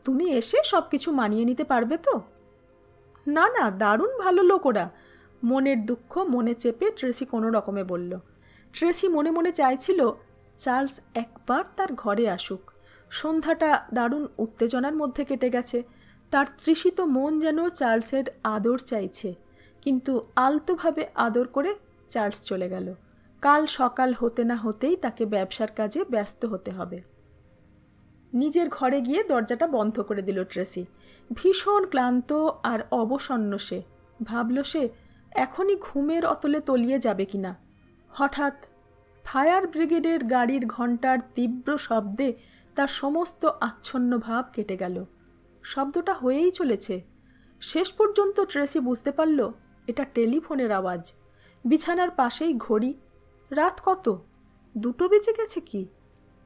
তুমি এসে সব কিছু মানিয়ে নিতে পারবে তো? না না, দারুণ ভালো লোক ওরা। মনের দুঃখ মনে চেপে ট্রেসি কোনো রকমে বলল। ট্রেসি মনে মনে চাইছিল চার্লস একবার তার ঘরে আসুক। সন্ধ্যাটা দারুণ উত্তেজনার মধ্যে কেটে গেছে। তার তৃষিত মন যেন চার্লসের আদর চাইছে। কিন্তু আলতোভাবে আদর করে চার্লস চলে গেল। কাল সকাল হতে না হতেই তাকে ব্যবসার কাজে ব্যস্ত হতে হবে। নিজের ঘরে গিয়ে দরজাটা বন্ধ করে দিল ট্রেসি। ভীষণ ক্লান্ত আর অবসন্ন সে। ভাবল সে এখনই ঘুমের অতলে তলিয়ে যাবে কিনা। হঠাৎ ফায়ার ব্রিগেডের গাড়ির ঘণ্টার তীব্র শব্দে তার সমস্ত আচ্ছন্ন ভাব কেটে গেল। শব্দটা হয়েই চলেছে। শেষ পর্যন্ত ট্রেসি বুঝতে পারল এটা টেলিফোনের আওয়াজ। বিছানার পাশেই ঘড়ি। রাত কত? 2টো বেজে গেছে কি?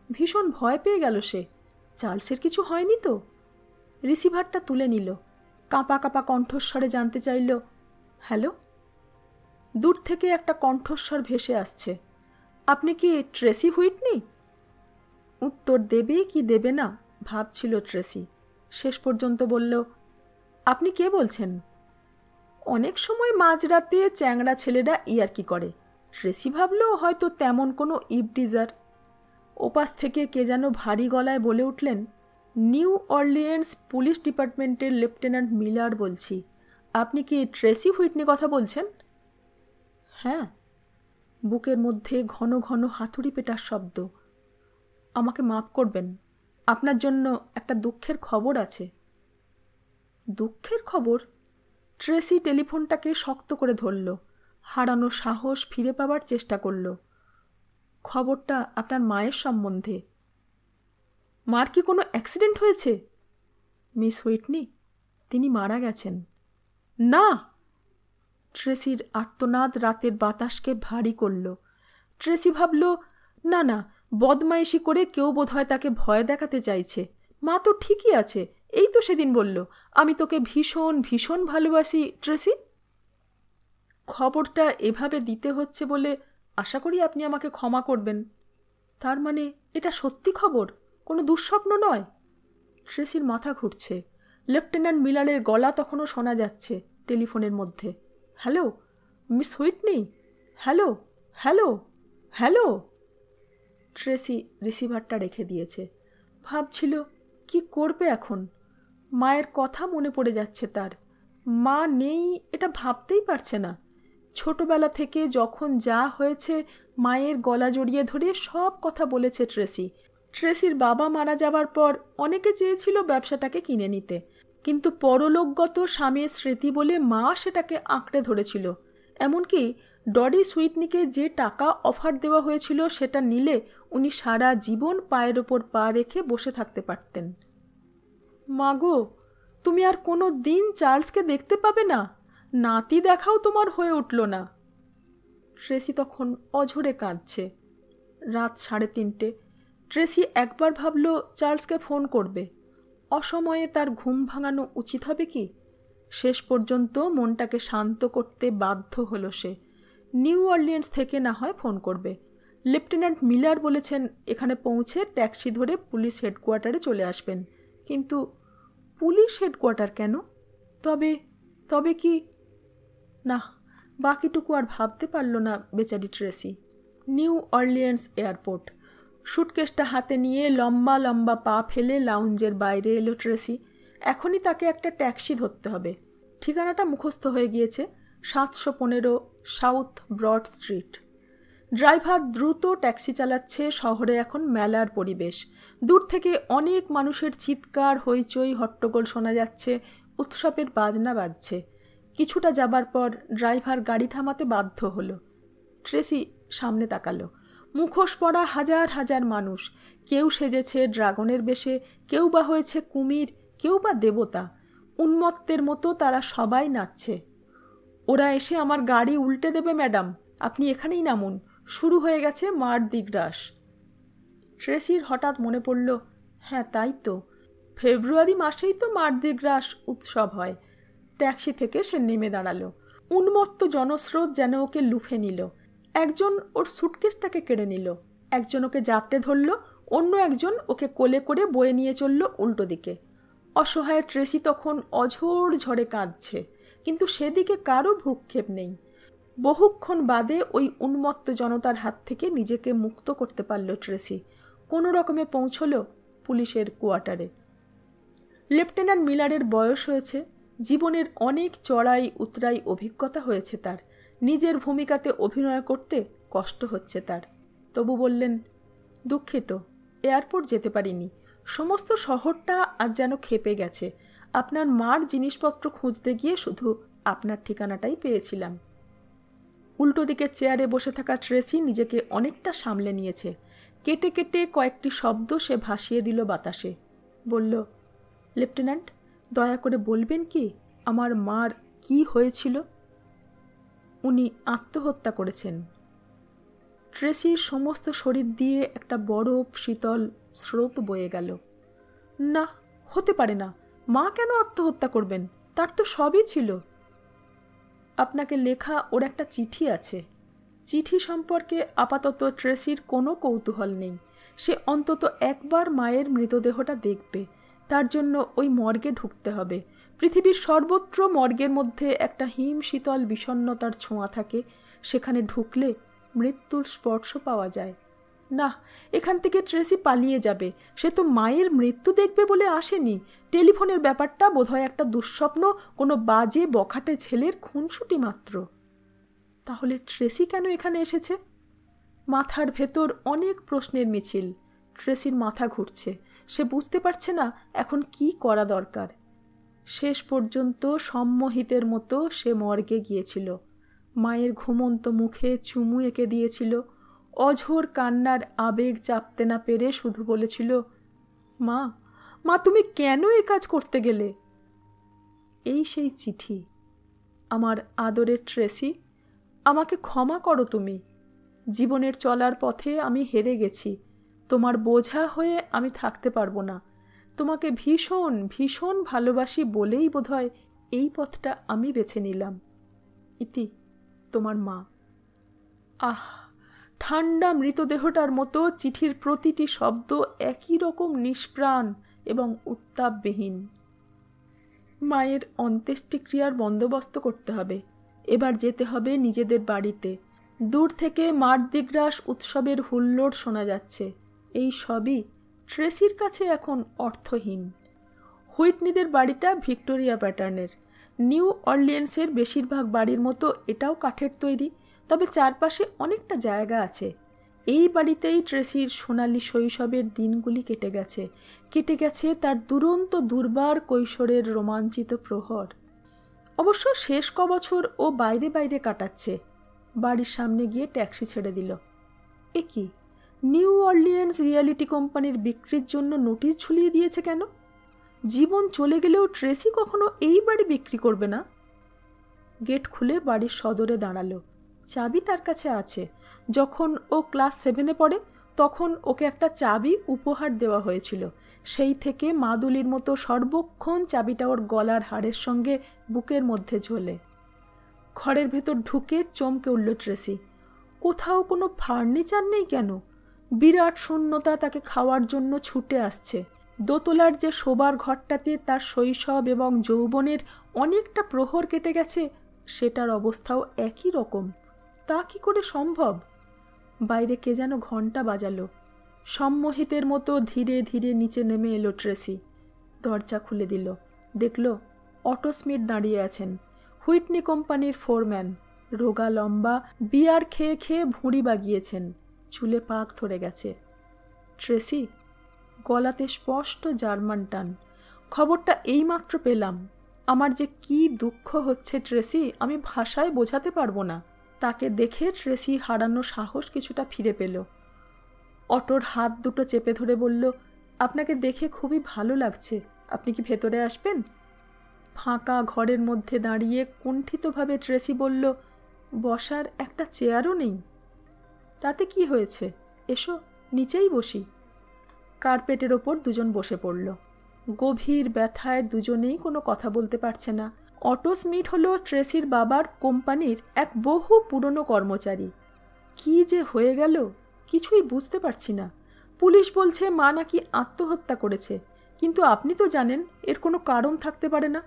ভীষণ ভয় পেয়ে গেল সে। চার্লসের কিছু হয়নি তো? রিসিভারটা তুলে নিল। কাঁপা কাঁপা কণ্ঠস্বরে জানতে চাইল, হ্যালো? দূর থেকে একটা কণ্ঠস্বর ভেসে আসছে, আপনি কি ট্রেসি হুইটনি? উত্তর দেবে কি দেবে না ভাবছিল ট্রেসি। শেষ পর্যন্ত বলল, আপনি কে বলছেন? অনেক সময় মাঝরাতে চ্যাংড়া ছেলেরা ইয়ার্কি করে। ট্রেসি ভাবল হয়তো তেমন কোনো ইভটিজার। ওপাশ থেকে কে যেন ভারী গলায় বলে উঠলেন, নিউ অরলিয়েন্স পুলিশ ডিপার্টমেন্টের লেফটেন্যান্ট মিলার বলছি। আপনি কি ট্রেসি হুইটনি কথা বলছেন? হ্যাঁ। বুকের মধ্যে ঘন ঘন হাতুড়ি পেটার শব্দ। আমাকে মাফ করবেন, আপনার জন্য একটা দুঃখের খবর আছে। দুঃখের খবর? ট্রেসি টেলিফোনটাকে শক্ত করে ধরল, হারানো সাহস ফিরে পাবার চেষ্টা করল। খবরটা আপনার মায়ের সম্বন্ধে। মার কি কোনো অ্যাক্সিডেন্ট হয়েছে? মিস হুইটনি, তিনি মারা গেছেন। না! ট্রেসির আর্তনাদ রাতের বাতাসকে ভারী করল। ট্রেসি ভাবল, না না, বদমাইশি করে কেউ বোধহয় তাকে ভয় দেখাতে চাইছে। মা তো ঠিকই আছে, এই তো সেদিন বলল, আমি তোকে ভীষণ ভীষণ ভালোবাসি ট্রেসি। খবরটা এভাবে দিতে হচ্ছে বলে আশা করি আপনি আমাকে ক্ষমা করবেন। তার মানে এটা সত্যি খবর, কোনো দুঃস্বপ্ন নয়? ট্রেসির মাথা ঘুরছে। লেফটেন্যান্ট মিলারের গলা তখনও শোনা যাচ্ছে টেলিফোনের মধ্যে। Hello, miss Whitney? Hello, hello, hello. Tracy রিসিভারটা রেখে দিয়েছে। ভাবছিল কি করবে এখন। মায়ের কথা মনে পড়ে যাচ্ছে তার। মা নেই এটা ভাবতেই পারছে না। ছোটবেলা থেকে যখন যা হয়েছে মায়ের গলা জড়িয়ে ধরে সব কথা বলেছে ট্রেসি। ট্রেসির বাবা মারা যাবার পর অনেকে চেয়েছিল ব্যবসাটাকে কিনে নিতে, কিন্তু পরলোকগত স্বামীর স্মৃতি বলে মা সেটাকে আঁকড়ে ধরেছিল। এমনকি ডডি সুইটনিকে যে টাকা অফার দেওয়া হয়েছিল সেটা নিলে উনি সারা জীবন পায়ের ওপর পা রেখে বসে থাকতে পারতেন। মাগো, তুমি আর কোনো দিন চার্লসকে দেখতে পাবে না? নাতি দেখাও তোমার হয়ে উঠল না। ট্রেসি তখন অঝরে কাঁদছে। রাত 3:30। ট্রেসি একবার ভাবল চার্লসকে ফোন করবে। অসময়ে তার ঘুম ভাঙানো উচিত হবে কি? শেষ পর্যন্ত মনটাকে শান্ত করতে বাধ্য হলো সে। নিউ অরলিয়েন্স থেকে না হয় ফোন করবে। লেফটেন্যান্ট মিলার বলেছেন এখানে পৌঁছে ট্যাক্সি ধরে পুলিশ হেডকোয়ার্টারে চলে আসবেন। কিন্তু পুলিশ হেডকোয়ার্টার কেন? তবে কি? না, বাকিটুকু আর ভাবতে পারল না বেচারি ট্রেসি। New Orleans airport. সুটকেসটা হাতে নিয়ে লম্বা লম্বা পা ফেলে লাউঞ্জের বাইরে এলো ট্রেসি। এখনই তাকে একটা ট্যাক্সি ধরতে হবে। ঠিকানাটা মুখস্থ হয়ে গিয়েছে, 715 সাউথ ব্রড স্ট্রিট। ড্রাইভার দ্রুত ট্যাক্সি চালাচ্ছে। শহরে এখন মেলার পরিবেশ। দূর থেকে অনেক মানুষের চিৎকার, হইচই, হট্টগোল শোনা যাচ্ছে। উৎসবের বাজনা বাজছে। কিছুটা যাবার পর ড্রাইভার গাড়ি থামাতে বাধ্য হলো। ট্রেসি সামনে তাকালো। মুখোশ পরা হাজার হাজার মানুষ। কেউ সেজেছে ড্রাগনের বেশে, কেউ বা হয়েছে কুমির, কেউ বা দেবতা। উন্মত্তের মতো তারা সবাই নাচছে। ওরা এসে আমার গাড়ি উল্টে দেবে ম্যাডাম, আপনি এখানেই নামুন, শুরু হয়ে গেছে মার্দি গ্রাস। ট্রেসির হঠাৎ মনে পড়ল, হ্যাঁ তাই তো, ফেব্রুয়ারি মাসেই তো মার্দি গ্রাস উৎসব হয়। ট্যাক্সি থেকে সে নেমে দাঁড়ালো। উন্মত্ত জনস্রোত যেন ওকে লুফে নিল। একজন ওর সুটকেসটাকে কেড়ে নিল, একজন ওকে জাপটে ধরল, অন্য একজন ওকে কোলে করে বয়ে নিয়ে চলল উল্টো দিকে। অসহায় ট্রেসি তখন অঝোর ঝড়ে কাঁদছে, কিন্তু সেদিকে কারো ভ্রুক্ষেপ নেই। বহুক্ষণ বাদে ওই উন্মত্ত জনতার হাত থেকে নিজেকে মুক্ত করতে পারল ট্রেসি। কোনো রকমে পৌঁছল পুলিশের কোয়ার্টারে। লেফটেন্যান্ট মিলারের বয়স হয়েছে, জীবনের অনেক চড়াই উতরাই অভিজ্ঞতা হয়েছে তার। নিজের ভূমিকাতে অভিনয় করতে কষ্ট হচ্ছে তার। তবু বললেন, দুঃখিত, এয়ারপোর্ট যেতে পারিনি। সমস্ত শহরটা আজ যেন ক্ষেপে গেছে। আপনার মার জিনিসপত্র খুঁজতে গিয়ে শুধু আপনার ঠিকানাটাই পেয়েছিলাম। উল্টো দিকে চেয়ারে বসে থাকা ট্রেসি নিজেকে অনেকটা সামলে নিয়েছে। কেটে কেটে কয়েকটি শব্দ সে ভাসিয়ে দিল বাতাসে। বলল, লেফটেন্যান্ট, দয়া করে বলবেন কি আমার মার কি হয়েছিল? উনি আত্মহত্যা করেছেন। ট্রেসির সমস্ত শরীর দিয়ে একটা বরফ শীতল স্রোত বয়ে গেল। না, হতে পারে না। মা কেন আত্মহত্যা করবেন? তার তো সবই ছিল। আপনাকে লেখা ওর একটা চিঠি আছে। চিঠি সম্পর্কে আপাতত ট্রেসির কোনো কৌতূহল নেই। সে অন্তত একবার মায়ের মৃতদেহটা দেখবে। তার জন্য ওই মর্গে ঢুকতে হবে। পৃথিবীর সর্বত্র মর্গের মধ্যে একটা হিম শীতল বিষণ্ণতার ছোঁয়া থাকে, সেখানে ঢুকলে মৃত্যুর স্পর্শ পাওয়া যায়। না, এখান থেকে ট্রেসি পালিয়ে যাবে। সে তো মায়ের মৃত্যু দেখবে বলে আসেনি। টেলিফোনের ব্যাপারটা বোধহয় একটা দুঃস্বপ্ন, কোনো বাজে বখাটে ছেলের খুনসুটি মাত্র। তাহলে ট্রেসি কেন এখানে এসেছে? মাথার ভেতর অনেক প্রশ্নের মিছিল। ট্রেসির মাথা ঘুরছে, সে বুঝতে পারছে না এখন কি করা দরকার। শেষ পর্যন্ত সম্মোহিতের মতো সে মর্গে গিয়েছিল, মায়ের ঘুমন্ত মুখে চুমু এঁকে দিয়েছিল, অঝোর কান্নার আবেগ চাপতে না পেরে শুধু বলেছিল, মা, মা, তুমি কেন এ কাজ করতে গেলে? এই সেই চিঠি। আমার আদরের ট্রেসি, আমাকে ক্ষমা করো তুমি। জীবনের চলার পথে আমি হেরে গেছি। তোমার বোঝা হয়ে আমি থাকতে পারবো না। তোমাকে ভীষণ ভীষণ ভালোবাসি বলেই বোধহয় এই পথটা আমি বেছে নিলাম। ইতি, তোমার মা। আহ, ঠান্ডা মৃতদেহটার মতো চিঠির প্রতিটি শব্দ একই রকম নিষ্প্রাণ এবং উত্তাপবিহীন। মায়ের অন্ত্যেষ্টিক্রিয়ার বন্দোবস্ত করতে হবে। এবার যেতে হবে নিজেদের বাড়িতে। দূর থেকে মার্দিগ্রাস উৎসবের হুল্লোড় শোনা যাচ্ছে। এই সবই ট্রেসির কাছে এখন অর্থহীন। হুইটনিদের বাড়িটা ভিক্টোরিয়া প্যাটার্নের। নিউ অরলিয়েন্সের বেশিরভাগ বাড়ির মতো এটাও কাঠের তৈরি, তবে চারপাশে অনেকটা জায়গা আছে। এই বাড়িতেই ট্রেসির সোনালি শৈশবের দিনগুলি কেটে গেছে তার দুরন্ত দুর্বার কৈশোরের রোমাঞ্চিত প্রহর। অবশ্য শেষ কবছর ও বাইরে বাইরে কাটাচ্ছে। বাড়ির সামনে গিয়ে ট্যাক্সি ছেড়ে দিল। এ কি, নিউ অরলিয়েন্স রিয়ালিটি কোম্পানির বিক্রির জন্য নোটিশ ঝুলিয়ে দিয়েছে কেন? জীবন চলে গেলেও ট্রেসি কখনো এই বাড়ি বিক্রি করবে না। গেট খুলে বাড়ির সদরে দাঁড়ালো। চাবি তার কাছে আছে। যখন ও ক্লাস 7-এ পড়ে তখন ওকে একটা চাবি উপহার দেওয়া হয়েছিল। সেই থেকে মাদুলির মতো সর্বক্ষণ চাবিটা ওর গলার হাড়ের সঙ্গে বুকের মধ্যে ঝোলে। ঘরের ভেতর ঢুকে চমকে উঠল ট্রেসি। কোথাও কোনো ফার্নিচার নেই কেন? বিরাট শূন্যতা তাকে খাওয়ার জন্য ছুটে আসছে। দোতলার যে শোবার ঘরটাতে তার শৈশব এবং যৌবনের অনেকটা প্রহর কেটে গেছে, সেটার অবস্থাও একই রকম। তা কি করে সম্ভব? বাইরে কে যেন ঘণ্টা বাজালো। সম্মোহিতের মতো ধীরে ধীরে নিচে নেমে এলো ট্রেসি। দরজা খুলে দিল। দেখল অটো স্মিথ দাঁড়িয়ে আছেন, হুইটনি কোম্পানির ফোরম্যান। রোগা লম্বা, বিয়ার খেয়ে খেয়ে ভুঁড়ি বাগিয়েছেন, চুলে পাক ধরে গেছে। ট্রেসি, গলাতে স্পষ্ট জার্মান টান। খবরটা এইমাত্র পেলাম। আমার যে কি দুঃখ হচ্ছে ট্রেসি, আমি ভাষায় বোঝাতে পারবো না। তাকে দেখে ট্রেসি হারানো সাহস কিছুটা ফিরে পেল। অটোর হাত দুটো চেপে ধরে বলল, আপনাকে দেখে খুবই ভালো লাগছে। আপনি কি ভেতরে আসবেন? ফাঁকা ঘরের মধ্যে দাঁড়িয়ে কুণ্ঠিতভাবে ট্রেসি বলল, বসার একটা চেয়ারও নেই। তাতে কি হয়েছে, এসো নিচেই বসি। কার্পেটের ওপর দুজন বসে পড়ল। গভীর ব্যথায় দুজনেই কোনো কথা বলতে পারছে না। অটো স্মিথ হলো ট্রেসির বাবার কোম্পানির এক বহু পুরনো কর্মচারী। কি যে হয়ে গেল কিছুই বুঝতে পারছি না। পুলিশ বলছে মা নাকি আত্মহত্যা করেছে, কিন্তু আপনি তো জানেন এর কোনো কারণ থাকতে পারে না।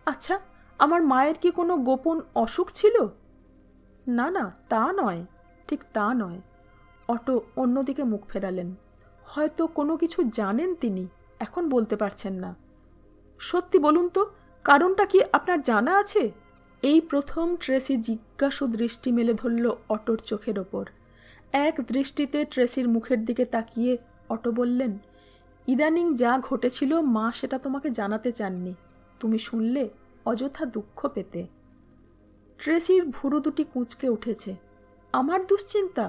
আচ্ছা, আমার মায়ের কি কোনো গোপন অসুখ ছিল? না না, তা নয়, ঠিক তা নয়। অটো অন্যদিকে মুখ ফেরালেন। হয়তো কোনো কিছু জানেন তিনি, এখন বলতে পারছেন না। সত্যি বলুন তো, কারণটা কি আপনার জানা আছে? এই প্রথম ট্রেসি জিজ্ঞাসু দৃষ্টি মেলে ধরল অটোর চোখের ওপর। এক দৃষ্টিতে ট্রেসির মুখের দিকে তাকিয়ে অটো বললেন, ইদানিং যা ঘটেছিল মা সেটা তোমাকে জানাতে চাননি। তুমি শুনলে অযথা দুঃখ পেতে। ট্রেসির ভুরু দুটি কুঁচকে উঠেছে। আমার দুশ্চিন্তা?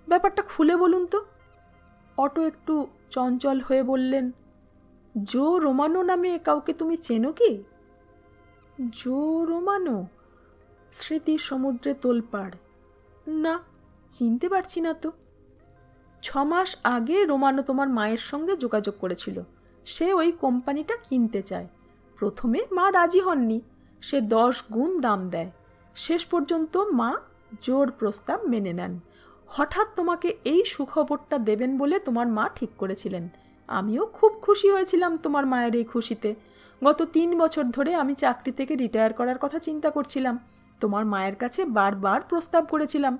ব্যাপারটা খুলে বলুন তো। অটো একটু চঞ্চল হয়ে বললেন, জো রোমানো নামে কাউকে তুমি চেনো কি? জো রোমানো? স্মৃতির সমুদ্রে তোলপাড়। না, চিনতে পারছি না তো। 6 মাস আগে রোমানো তোমার মায়ের সঙ্গে যোগাযোগ করেছিল। সে ওই কোম্পানিটা কিনতে চায়। প্রথমে মা রাজি হননি, সে 10 গুণ দাম দেয়। শেষ পর্যন্ত মা জোর প্রস্তাব মেনে নেন। হঠাৎ তোমাকে এই সুখবরটা দেবেন বলে তোমার মা ঠিক করেছিলেন। আমিও খুব খুশি হয়েছিলাম তোমার মায়ের এই খুশিতে। গত 3 বছর ধরে আমি চাকরি থেকে রিটায়ার করার কথা চিন্তা করছিলাম। তোমার মায়ের কাছে বারবার প্রস্তাব করেছিলাম।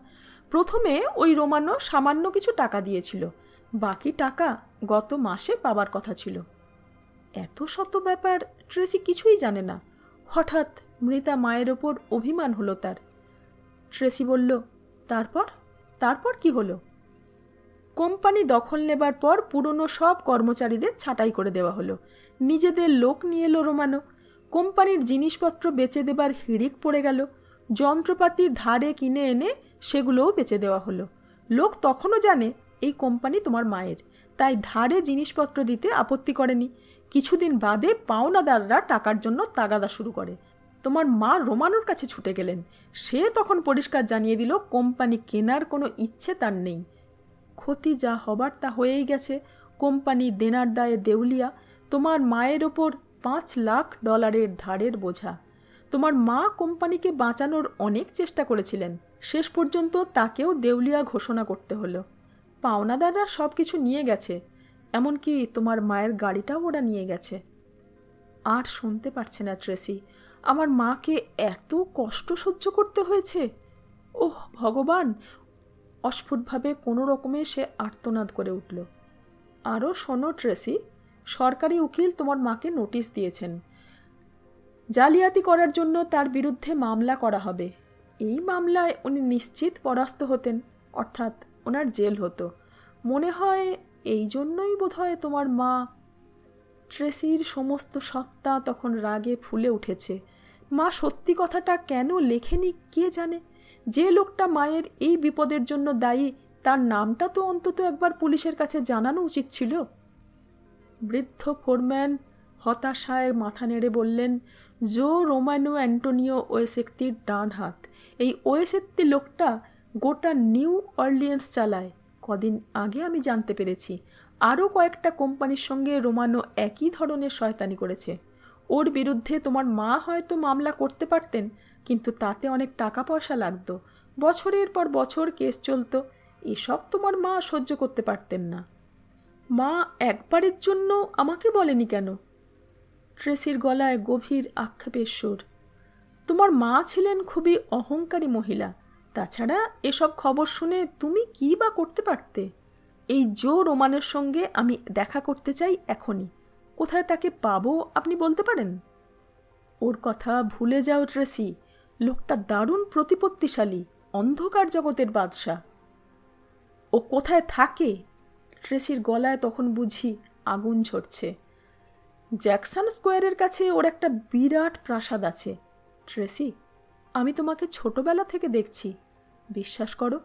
প্রথমে ওই রোমানো সামান্য কিছু টাকা দিয়েছিল, বাকি টাকা গত মাসে পাবার কথা ছিল। এত শত ব্যাপার ট্রেসি কিছুই জানে না। হঠাৎ মৃতা মায়ের ওপর অভিমান হলো তার। ট্রেসি বলল, তারপর তারপর কি হলো? কোম্পানি দখল নেবার পর পুরনো সব কর্মচারীদের ছাঁটাই করে দেওয়া হলো। নিজেদের লোক নিয়ে এলো রোমানো। কোম্পানির জিনিসপত্র বেচে দেবার হিড়িক পড়ে গেল। যন্ত্রপাতি ধারে কিনে এনে সেগুলোও বেচে দেওয়া হলো। লোক তখনও জানে এই কোম্পানি তোমার মায়ের, তাই ধারে জিনিসপত্র দিতে আপত্তি করেনি। কিছুদিন বাদে পাওনাদাররা টাকার জন্য তাগাদা শুরু করে। তোমার মা রোমানোর কাছে ছুটে গেলেন। সে তখন পরিষ্কার জানিয়ে দিল কোম্পানি কেনার কোনো ইচ্ছে তার নেই। ক্ষতি যা হবার তা হয়েই গেছে। কোম্পানি দেনার দায়ে দেউলিয়া। তোমার মায়ের ওপর $5 লাখ ধারের বোঝা। তোমার মা কোম্পানিকে বাঁচানোর অনেক চেষ্টা করেছিলেন। শেষ পর্যন্ত তাকেও দেউলিয়া ঘোষণা করতে হলো। পাওনাদাররা সব কিছু নিয়ে গেছে, এমনকি তোমার মায়ের গাড়িটাও ওরা নিয়ে গেছে। আর শুনতে পারছে না ট্রেসি। আমার মাকে এত কষ্ট সহ্য করতে হয়েছে। ওহ ভগবান! অস্ফুটভাবে কোনো রকমে সে আর্তনাদ করে উঠল। আরও শোনো ট্রেসি, সরকারি উকিল তোমার মাকে নোটিশ দিয়েছেন। জালিয়াতি করার জন্য তার বিরুদ্ধে মামলা করা হবে। এই মামলায় উনি নিশ্চিত পরাস্ত হতেন, অর্থাৎ ওনার জেল হতো। মনে হয় এই জন্যই বোধহয় তোমার মা। ট্রেসির সমস্ত সত্তা তখন রাগে ফুলে উঠেছে। মা সত্যি কথাটা কেন লেখেনি কে জানে। যে লোকটা মায়ের এই বিপদের জন্য দায়ী, তার নামটা তো অন্তত একবার পুলিশের কাছে জানানো উচিত ছিল। বৃদ্ধ ফোরম্যান হতাশায় মাথা নেড়ে বললেন, জো রোমানো অ্যান্টোনিও ওয়েসেত্তির ডান হাত। এই ওয়েসেত্তি লোকটা গোটা নিউ অর্লিয়েন্স চালায়। কদিন আগে আমি জানতে পেরেছি আরও কয়েকটা কোম্পানির সঙ্গে রোমানো একই ধরনের শয়তানি করেছে। ওর বিরুদ্ধে তোমার মা হয়তো মামলা করতে পারতেন, কিন্তু তাতে অনেক টাকা পয়সা লাগতো। বছরের পর বছর কেস চলতো। এসব তোমার মা সহ্য করতে পারতেন না। মা একবারের জন্য আমাকে বলেনি কেন? ট্রেসির গলায় গভীর আক্ষেপের সুর। তোমার মা ছিলেন খুবই অহংকারী মহিলা। তাছাড়া এসব খবর শুনে তুমি কী বা করতে পারতে? এই জো রোমানের সঙ্গে আমি দেখা করতে চাই এখনই। কোথায় তাকে পাবো আপনি বলতে পারেন? ওর কথা ভুলে যাও ট্রেসি। লোকটা দারুণ প্রতিপত্তিশালী, অন্ধকার জগতের বাদশা। ও কোথায় থাকে? ট্রেসির গলায় তখন বুঝি আগুন ঝরছে। জ্যাকসন স্কোয়ারের কাছে ওর একটা বিরাট প্রাসাদ আছে। ট্রেসি, আমি তোমাকে ছোটবেলা থেকে দেখছি। বিশ্বাস করো,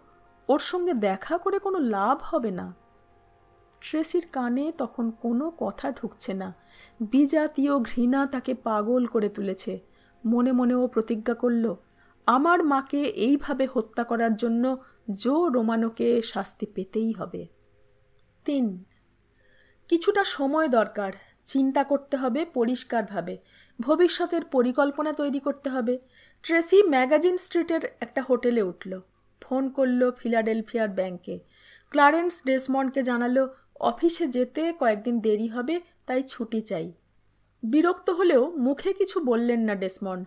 ওর সঙ্গে দেখা করে কোনো লাভ হবে না। ট্রেসির কানে তখন কোনো কথা ঢুকছে না। বিজাতীয় ঘৃণা তাকে পাগল করে তুলেছে। মনে মনে ও প্রতিজ্ঞা করল, আমার মাকে এইভাবে হত্যা করার জন্য জো রোমানোকে শাস্তি পেতেই হবে। 3. কিছুটা সময় দরকার। চিন্তা করতে হবে পরিষ্কারভাবে। ভবিষ্যতের পরিকল্পনা তৈরি করতে হবে। ট্রেসি ম্যাগাজিন স্ট্রিটের একটা হোটেলে উঠল। ফোন করল ফিলাডেলফিয়ার ব্যাংকে। ক্লারেন্স ডেসমন্ডকে জানালো অফিসে যেতে কয়েকদিন দেরি হবে, তাই ছুটি চাই। বিরক্ত হলেও মুখে কিছু বললেন না ডেসমন্ড।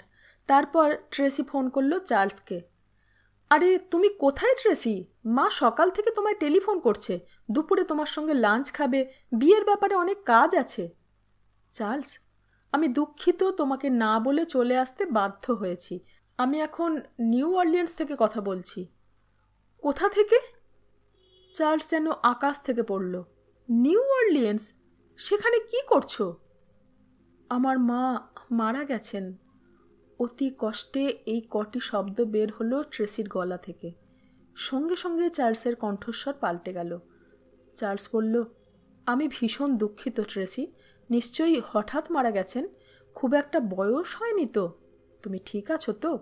তারপর ট্রেসি ফোন করল চার্লসকে। আরে তুমি কোথায় ট্রেসি? মা সকাল থেকে তোমায় টেলিফোন করছে। দুপুরে তোমার সঙ্গে লাঞ্চ খাবে। বিয়ের ব্যাপারে অনেক কাজ আছে। চার্লস, আমি দুঃখিত তোমাকে না বলে চলে আসতে বাধ্য হয়েছি। আমি এখন নিউ অর্লিয়েন্স থেকে কথা বলছি। কোথা থেকে? চার্লস যেন আকাশ থেকে পড়ল। New Orleans? সেখানে কি করছো? আমার মা মারা গেছেন। অতি কষ্টে এই কটি শব্দ বের হলো ট্রেসির গলা থেকে। সঙ্গে সঙ্গে চার্লসের কণ্ঠস্বর পাল্টে গেল। চার্লস বলল, আমি ভীষণ দুঃখিত ট্রেসি। নিশ্চয়ই হঠাৎ মারা গেছেন। খুব একটা বয়স হয়নি তো? তুমি ঠিক আছো তো?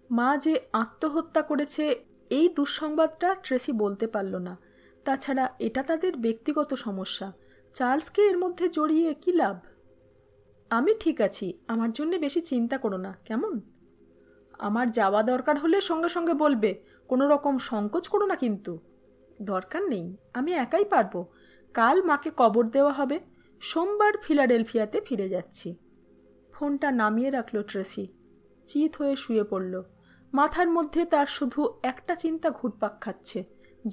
মা যে আত্মহত্যা করেছে এই দুঃসংবাদটা ট্রেসি বলতে পারল না। তাছাড়া এটা তাদের ব্যক্তিগত সমস্যা। চার্লসকে এর মধ্যে জড়িয়ে কী লাভ? আমি ঠিক আছি, আমার জন্যে বেশি চিন্তা করো না, কেমন? আমার যাওয়া দরকার হলে সঙ্গে সঙ্গে বলবে। কোনো রকম সংকোচ করো না কিন্তু। দরকার নেই, আমি একাই পারবো। কাল মাকে কবর দেওয়া হবে। সোমবার ফিলাডেলফিয়াতে ফিরে যাচ্ছি। ফোনটা নামিয়ে রাখল ট্রেসি। চিত হয়ে শুয়ে পড়ল। মাথার মধ্যে তার শুধু একটা চিন্তা ঘুরপাক খাচ্ছে,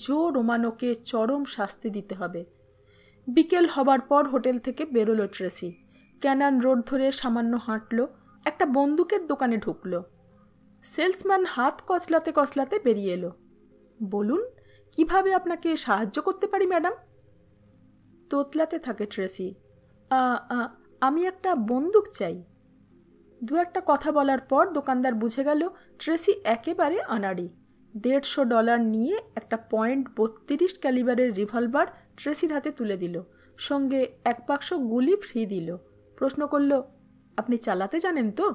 জো রোমানোকে চরম শাস্তি দিতে হবে। বিকেল হবার পর হোটেল থেকে বেরোলো ট্রেসি। ক্যানান রোড ধরে সামান্য হাঁটল, একটা বন্দুকের দোকানে ঢুকল। সেলসম্যান হাত কচলাতে কচলাতে বেরিয়ে এলো। বলুন, কিভাবে আপনাকে সাহায্য করতে পারি ম্যাডাম? তোতলাতে থাকে ট্রেসি। আমি একটা বন্দুক চাই। দু একটা কথা বলার পর দোকানদার বুঝে গেল ট্রেসি একেবারে আনাড়ি। $150 নিয়ে একটা .32 ক্যালিবারের রিভলভার ট্রেসির হাতে তুলে দিল, সঙ্গে এক বাক্স গুলি ফ্রি দিল। প্রশ্ন করল, আপনি চালাতে জানেন তো?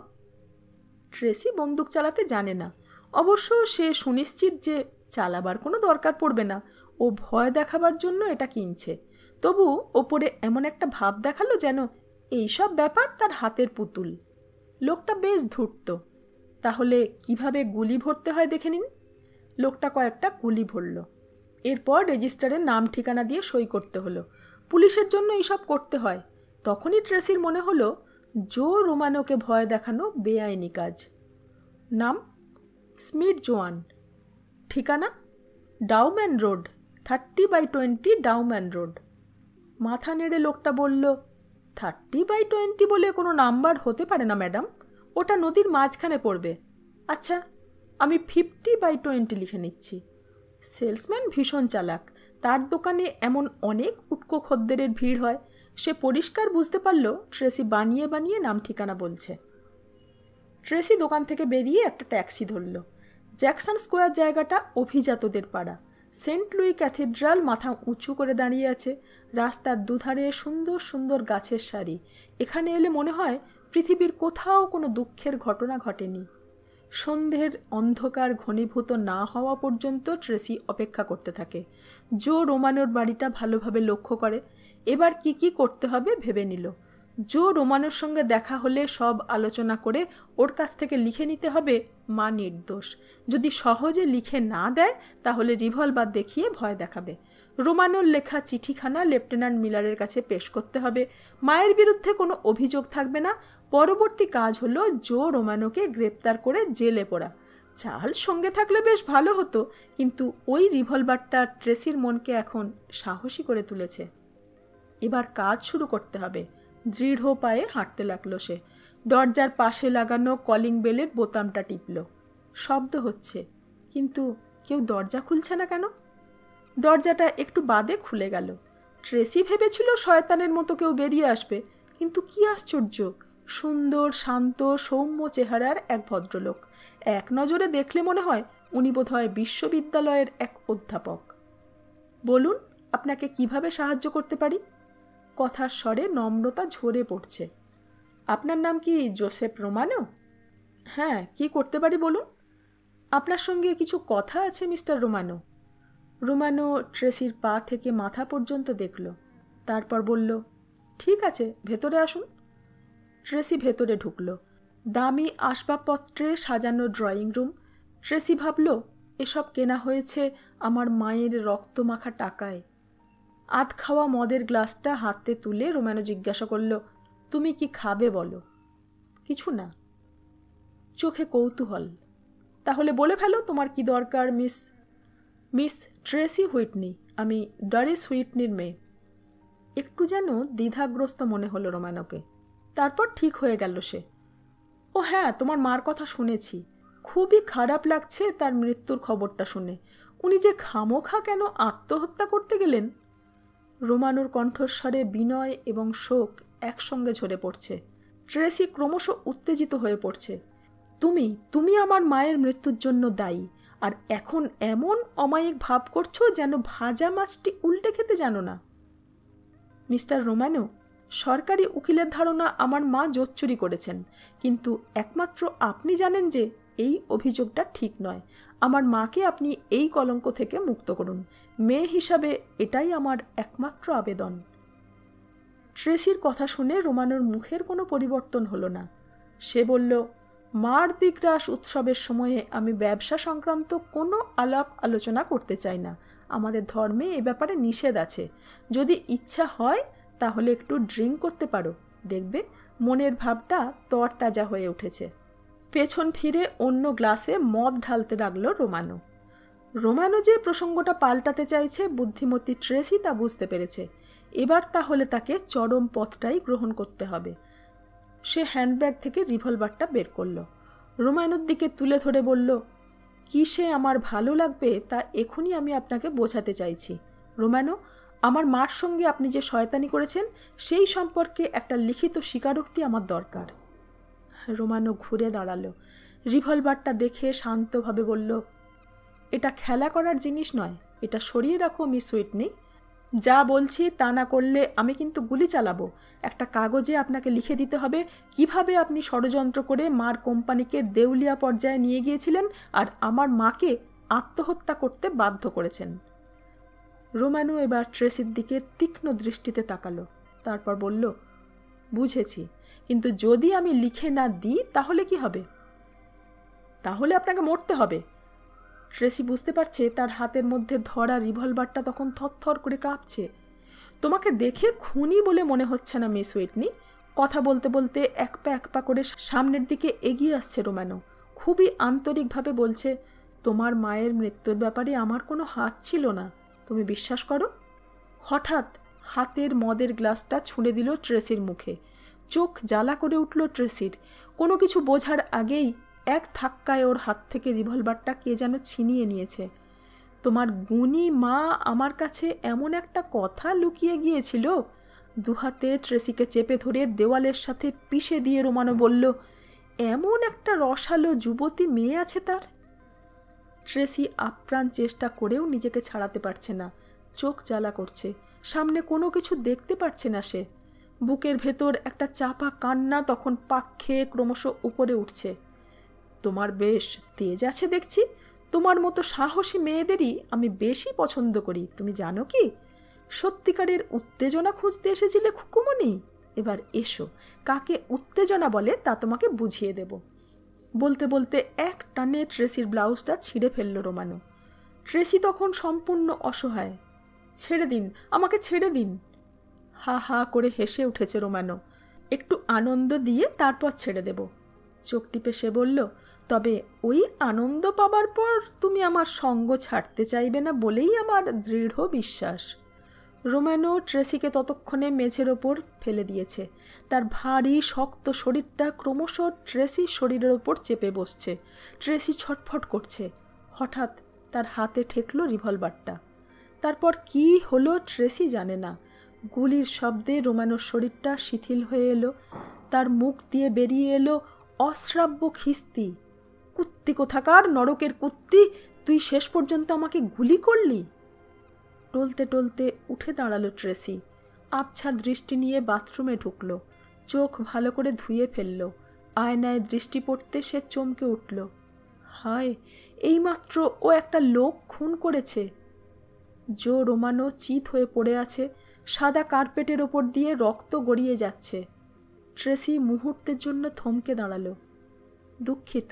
ট্রেসি বন্দুক চালাতে জানে না। অবশ্য সে সুনিশ্চিত যে চালাবার কোনো দরকার পড়বে না, ও ভয় দেখাবার জন্য এটা কিনছে। তবু ওপরে এমন একটা ভাব দেখালো যেন এইসব ব্যাপার তার হাতের পুতুল। লোকটা বেশ ধূর্ত। তাহলে কিভাবে গুলি ভরতে হয় দেখে নিন। লোকটা কয়েকটা গুলি ভরল। এরপর রেজিস্টারের নাম ঠিকানা দিয়ে সই করতে হলো। পুলিশের জন্য এইসব করতে হয়। তখনই ট্রেসির মনে হলো জো রোমানোকে ভয় দেখানো বেআইনি কাজ। নাম স্মিথ জোয়ান। ঠিকানা ডাউম্যান রোড, 30/20 ডাউম্যান রোড। মাথা নেড়ে লোকটা বলল, 30/20 বলে কোনো নাম্বার হতে পারে না ম্যাডাম, ওটা নদীর মাঝখানে পড়বে। আচ্ছা, আমি 50/20 লিখে নিচ্ছি। সেলসম্যান ভীষণ চালাক। তার দোকানে এমন অনেক উটকো খদ্দেরের ভিড় হয়। সে পরিষ্কার বুঝতে পারল ট্রেসি বানিয়ে বানিয়ে নাম ঠিকানা বলছে। ট্রেসি দোকান থেকে বেরিয়ে একটা ট্যাক্সি ধরল। জ্যাকসন স্কোয়ার জায়গাটা অভিজাতদের পাড়া। সেন্ট লুই ক্যাথিড্রাল মাথা উঁচু করে দাঁড়িয়ে আছে। রাস্তার দুধারে সুন্দর সুন্দর গাছের সারি। এখানে এলে মনে হয় পৃথিবীর কোথাও কোনো দুঃখের ঘটনা ঘটেনি। সন্ধ্যের অন্ধকার ঘনীভূত না হওয়া পর্যন্ত ট্রেসি অপেক্ষা করতে থাকে। জো রোমানোর বাড়িটা ভালোভাবে লক্ষ্য করে। এবার কি কি করতে হবে ভেবে নিল। জো রোমানোর সঙ্গে দেখা হলে সব আলোচনা করে ওর কাছ থেকে লিখে নিতে হবে মা নির্দোষ। যদি সহজে লিখে না দেয় তাহলে রিভলভার দেখিয়ে ভয় দেখাবে। রোমানোর লেখা চিঠিখানা লেফটেন্যান্ট মিলারের কাছে পেশ করতে হবে। মায়ের বিরুদ্ধে কোনো অভিযোগ থাকবে না। পরবর্তী কাজ হলো জো রোমানোকে গ্রেপ্তার করে জেলে পোড়া। চাল সঙ্গে থাকলে বেশ ভালো হতো, কিন্তু ওই রিভলভারটা ট্রেসির মনকে এখন সাহসী করে তুলেছে। এবার কাজ শুরু করতে হবে। দৃঢ় পায়ে হাঁটতে লাগলো সে। দরজার পাশে লাগানো কলিং বেলের বোতামটা টিপল। শব্দ হচ্ছে, কিন্তু কেউ দরজা খুলছে না কেন? দরজাটা একটু বাদে খুলে গেল। ট্রেসি ভেবেছিল শয়তানের মতো কেউ বেরিয়ে আসবে, কিন্তু কি আশ্চর্য, সুন্দর শান্ত সৌম্য চেহারার এক ভদ্রলোক। এক নজরে দেখলে মনে হয় উনি বোধহয় বিশ্ববিদ্যালয়ের এক অধ্যাপক। বলুন, আপনাকে কিভাবে সাহায্য করতে পারি? কথার স্বরে নম্রতা ঝরে পড়ছে। আপনার নাম কি জোসেফ রোমানো? হ্যাঁ, কি করতে পারি বলুন। আপনার সঙ্গে কিছু কথা আছে মিস্টার রোমানো। রোমানো ট্রেসির পা থেকে মাথা পর্যন্ত দেখল, তারপর বলল, ঠিক আছে, ভেতরে আসুন। ট্রেসি ভেতরে ঢুকল। দামি আসবাবপত্রে সাজানো ড্রয়িং রুম। ট্রেসি ভাবল, এসব কেনা হয়েছে আমার মায়ের রক্তমাখা টাকায়। আধ খাওয়া মদের গ্লাসটা হাতে তুলে রোমানো জিজ্ঞাসা করল, তুমি কি খাবে বলো? কিছু না। চোখে কৌতূহল। তাহলে বলে ফেলো তোমার কি দরকার। মিস ট্রেসি হুইটনি, আমি ডরিস হুইটনির মেয়ে। একটু যেন দ্বিধাগ্রস্ত মনে হলো রোমানোকে। তারপর ঠিক হয়ে গেল সে। ও হ্যাঁ, তোমার মার কথা শুনেছি। খুবই খারাপ লাগছে তার মৃত্যুর খবরটা শুনে। উনি যে খামোখা কেন আত্মহত্যা করতে গেলেন। রোমানোর কণ্ঠস্বরে বিনয় এবং শোক একসঙ্গে ঝরে পড়ছে। ট্রেসি ক্রমশ উত্তেজিত হয়ে পড়ছে। তুমি আমার মায়ের মৃত্যুর জন্য দায়ী, আর এখন এমন অমায়িক ভাব করছো যেন ভাজা মাছটি উল্টে খেতে জানো না। মিস্টার রোমানো, সরকারি উকিলের ধারণা আমার মা জোচ্চুরি করেছেন, কিন্তু একমাত্র আপনি জানেন যে এই অভিযোগটা ঠিক নয়। আমার মাকে আপনি এই কলঙ্ক থেকে মুক্ত করুন। মেয়ে হিসাবে এটাই আমার একমাত্র আবেদন। ট্রেসির কথা শুনে রোমানোর মুখের কোনো পরিবর্তন হলো না। সে বলল, মার্দি গ্রাস উৎসবের সময়ে আমি ব্যবসা সংক্রান্ত কোনো আলাপ আলোচনা করতে চাই না। আমাদের ধর্মে এ ব্যাপারে নিষেধ আছে। যদি ইচ্ছা হয় তাহলে একটু ড্রিঙ্ক করতে পারো, দেখবে মনের ভাবটা তরতাজা হয়ে উঠেছে। পেছন ফিরে অন্য গ্লাসে মদ ঢালতে লাগলো রোমানো। রোমানো যে প্রসঙ্গটা পাল্টাতে চাইছে বুদ্ধিমতী ট্রেসি তা বুঝতে পেরেছে। এবার তাহলে তাকে চরম পথটাই গ্রহণ করতে হবে। সে হ্যান্ডব্যাগ থেকে রিভলভারটা বের করল, রোমানোর দিকে তুলে ধরে বলল, কিসে আমার ভালো লাগবে তা এখনই আমি আপনাকে বোঝাতে চাইছি। রোমানো, আমার মার সঙ্গে আপনি যে শয়তানি করেছেন সেই সম্পর্কে একটা লিখিত স্বীকারোক্তি আমার দরকার। রোমানো ঘুরে দাঁড়ালো, রিভলভারটা দেখে শান্তভাবে বলল, এটা খেলা করার জিনিস নয়, এটা সরিয়ে রাখো মিস হুইটনি। যা বলছি তা না করলে আমি কিন্তু গুলি চালাবো। একটা কাগজে আপনাকে লিখে দিতে হবে কিভাবে আপনি ষড়যন্ত্র করে মার কোম্পানিকে দেউলিয়া পর্যায়ে নিয়ে গিয়েছিলেন আর আমার মাকে আত্মহত্যা করতে বাধ্য করেছেন। রোমানো এবার ট্রেসির দিকে তীক্ষ্ণ দৃষ্টিতে তাকালো, তারপর বলল, বুঝেছি, কিন্তু যদি আমি লিখে না দিই তাহলে কি হবে? তাহলে আপনাকে মরতে হবে। ট্রেসি বুঝতে পারছে তার হাতের মধ্যে ধরা রিভলভারটা তখন থরথর করে কাঁপছে। তোমাকে দেখে খুনি বলে মনে হচ্ছে না মিস হুইটনি। কথা বলতে বলতে এক পা করে সামনের দিকে এগিয়ে আসছে রোমানো। খুবই আন্তরিকভাবে বলছে, তোমার মায়ের মৃত্যুর ব্যাপারে আমার কোনো হাত ছিল না, তুমি বিশ্বাস করো? হঠাৎ হাতের মদের গ্লাসটা ছুঁড়ে দিল ট্রেসির মুখে। চোখ জ্বালা করে উঠল ট্রেসির। কোনো কিছু বোঝার আগেই এক ধাক্কায় ওর হাত থেকে রিভলভারটা কে যেন ছিনিয়ে নিয়েছে। তোমার গুণী মা আমার কাছে এমন একটা কথা লুকিয়ে গিয়েছিল। দুহাতে ট্রেসিকে চেপে ধরে দেওয়ালের সাথে পিষে দিয়ে রোমানো বলল, এমন একটা রসালো যুবতী মেয়ে আছে তার। ট্রেসি আপ্রাণ চেষ্টা করেও নিজেকে ছাড়াতে পারছে না, চোখ জ্বালা করছে, সামনে কোনো কিছু দেখতে পারছে না সে। বুকের ভেতর একটা চাপা কান্না তখন পাক খেয়ে ক্রমশ উপরে উঠছে। তোমার বেশ তেজ আছে দেখছি, তোমার মতো সাহসী মেয়েদেরই আমি বেশি পছন্দ করি, তুমি জানো কি? সত্যিকারের উত্তেজনা খুঁজতে এসেছিলে খুকুমনি? এবার এসো, কাকে উত্তেজনা বলে তা তোমাকে বুঝিয়ে দেব। বলতে বলতে এক টানে ট্রেসির ব্লাউজটা ছিঁড়ে ফেলল রোমানো। ট্রেসি তখন সম্পূর্ণ অসহায়। ছেড়ে দিন, আমাকে ছেড়ে দিন। হা হা করে হেসে উঠেছে রোমানো। একটু আনন্দ দিয়ে তারপর ছেড়ে দেব। চোখ টিপে সে বলল, তবে ওই আনন্দ পাবার পর তুমি আমার সঙ্গ ছাড়তে চাইবে না বলেই আমার দৃঢ় বিশ্বাস। রোমানো ট্রেসিকে ততক্ষণে মেঝের ওপর ফেলে দিয়েছে। তার ভারী শক্ত শরীরটা ক্রমশ ট্রেসির শরীরের ওপর চেপে বসছে। ট্রেসি ছটফট করছে। হঠাৎ তার হাতে ঠেকল রিভলভারটা। তারপর কি হলো ট্রেসি জানে না। গুলির শব্দে রোমানোর শরীরটা শিথিল হয়ে এলো। তার মুখ দিয়ে বেরিয়ে এলো অশ্রাব্য খিস্তি। কুত্তি কোথাকার, নরকের কুত্তি, তুই শেষ পর্যন্ত আমাকে গুলি করলি? টলতে টলতে উঠে দাঁড়ালো ট্রেসি। আবছা দৃষ্টি নিয়ে বাথরুমে ঢুকল। চোখ ভালো করে ধুয়ে ফেলল। আয়নায় দৃষ্টি পড়তে সে চমকে উঠল। হায়, এইমাত্র ও একটা লোক খুন করেছে। জো রোমানো চিত হয়ে পড়ে আছে। সাদা কার্পেটের ওপর দিয়ে রক্ত গড়িয়ে যাচ্ছে। ট্রেসি মুহূর্তের জন্য থমকে দাঁড়ালো। দুঃখিত,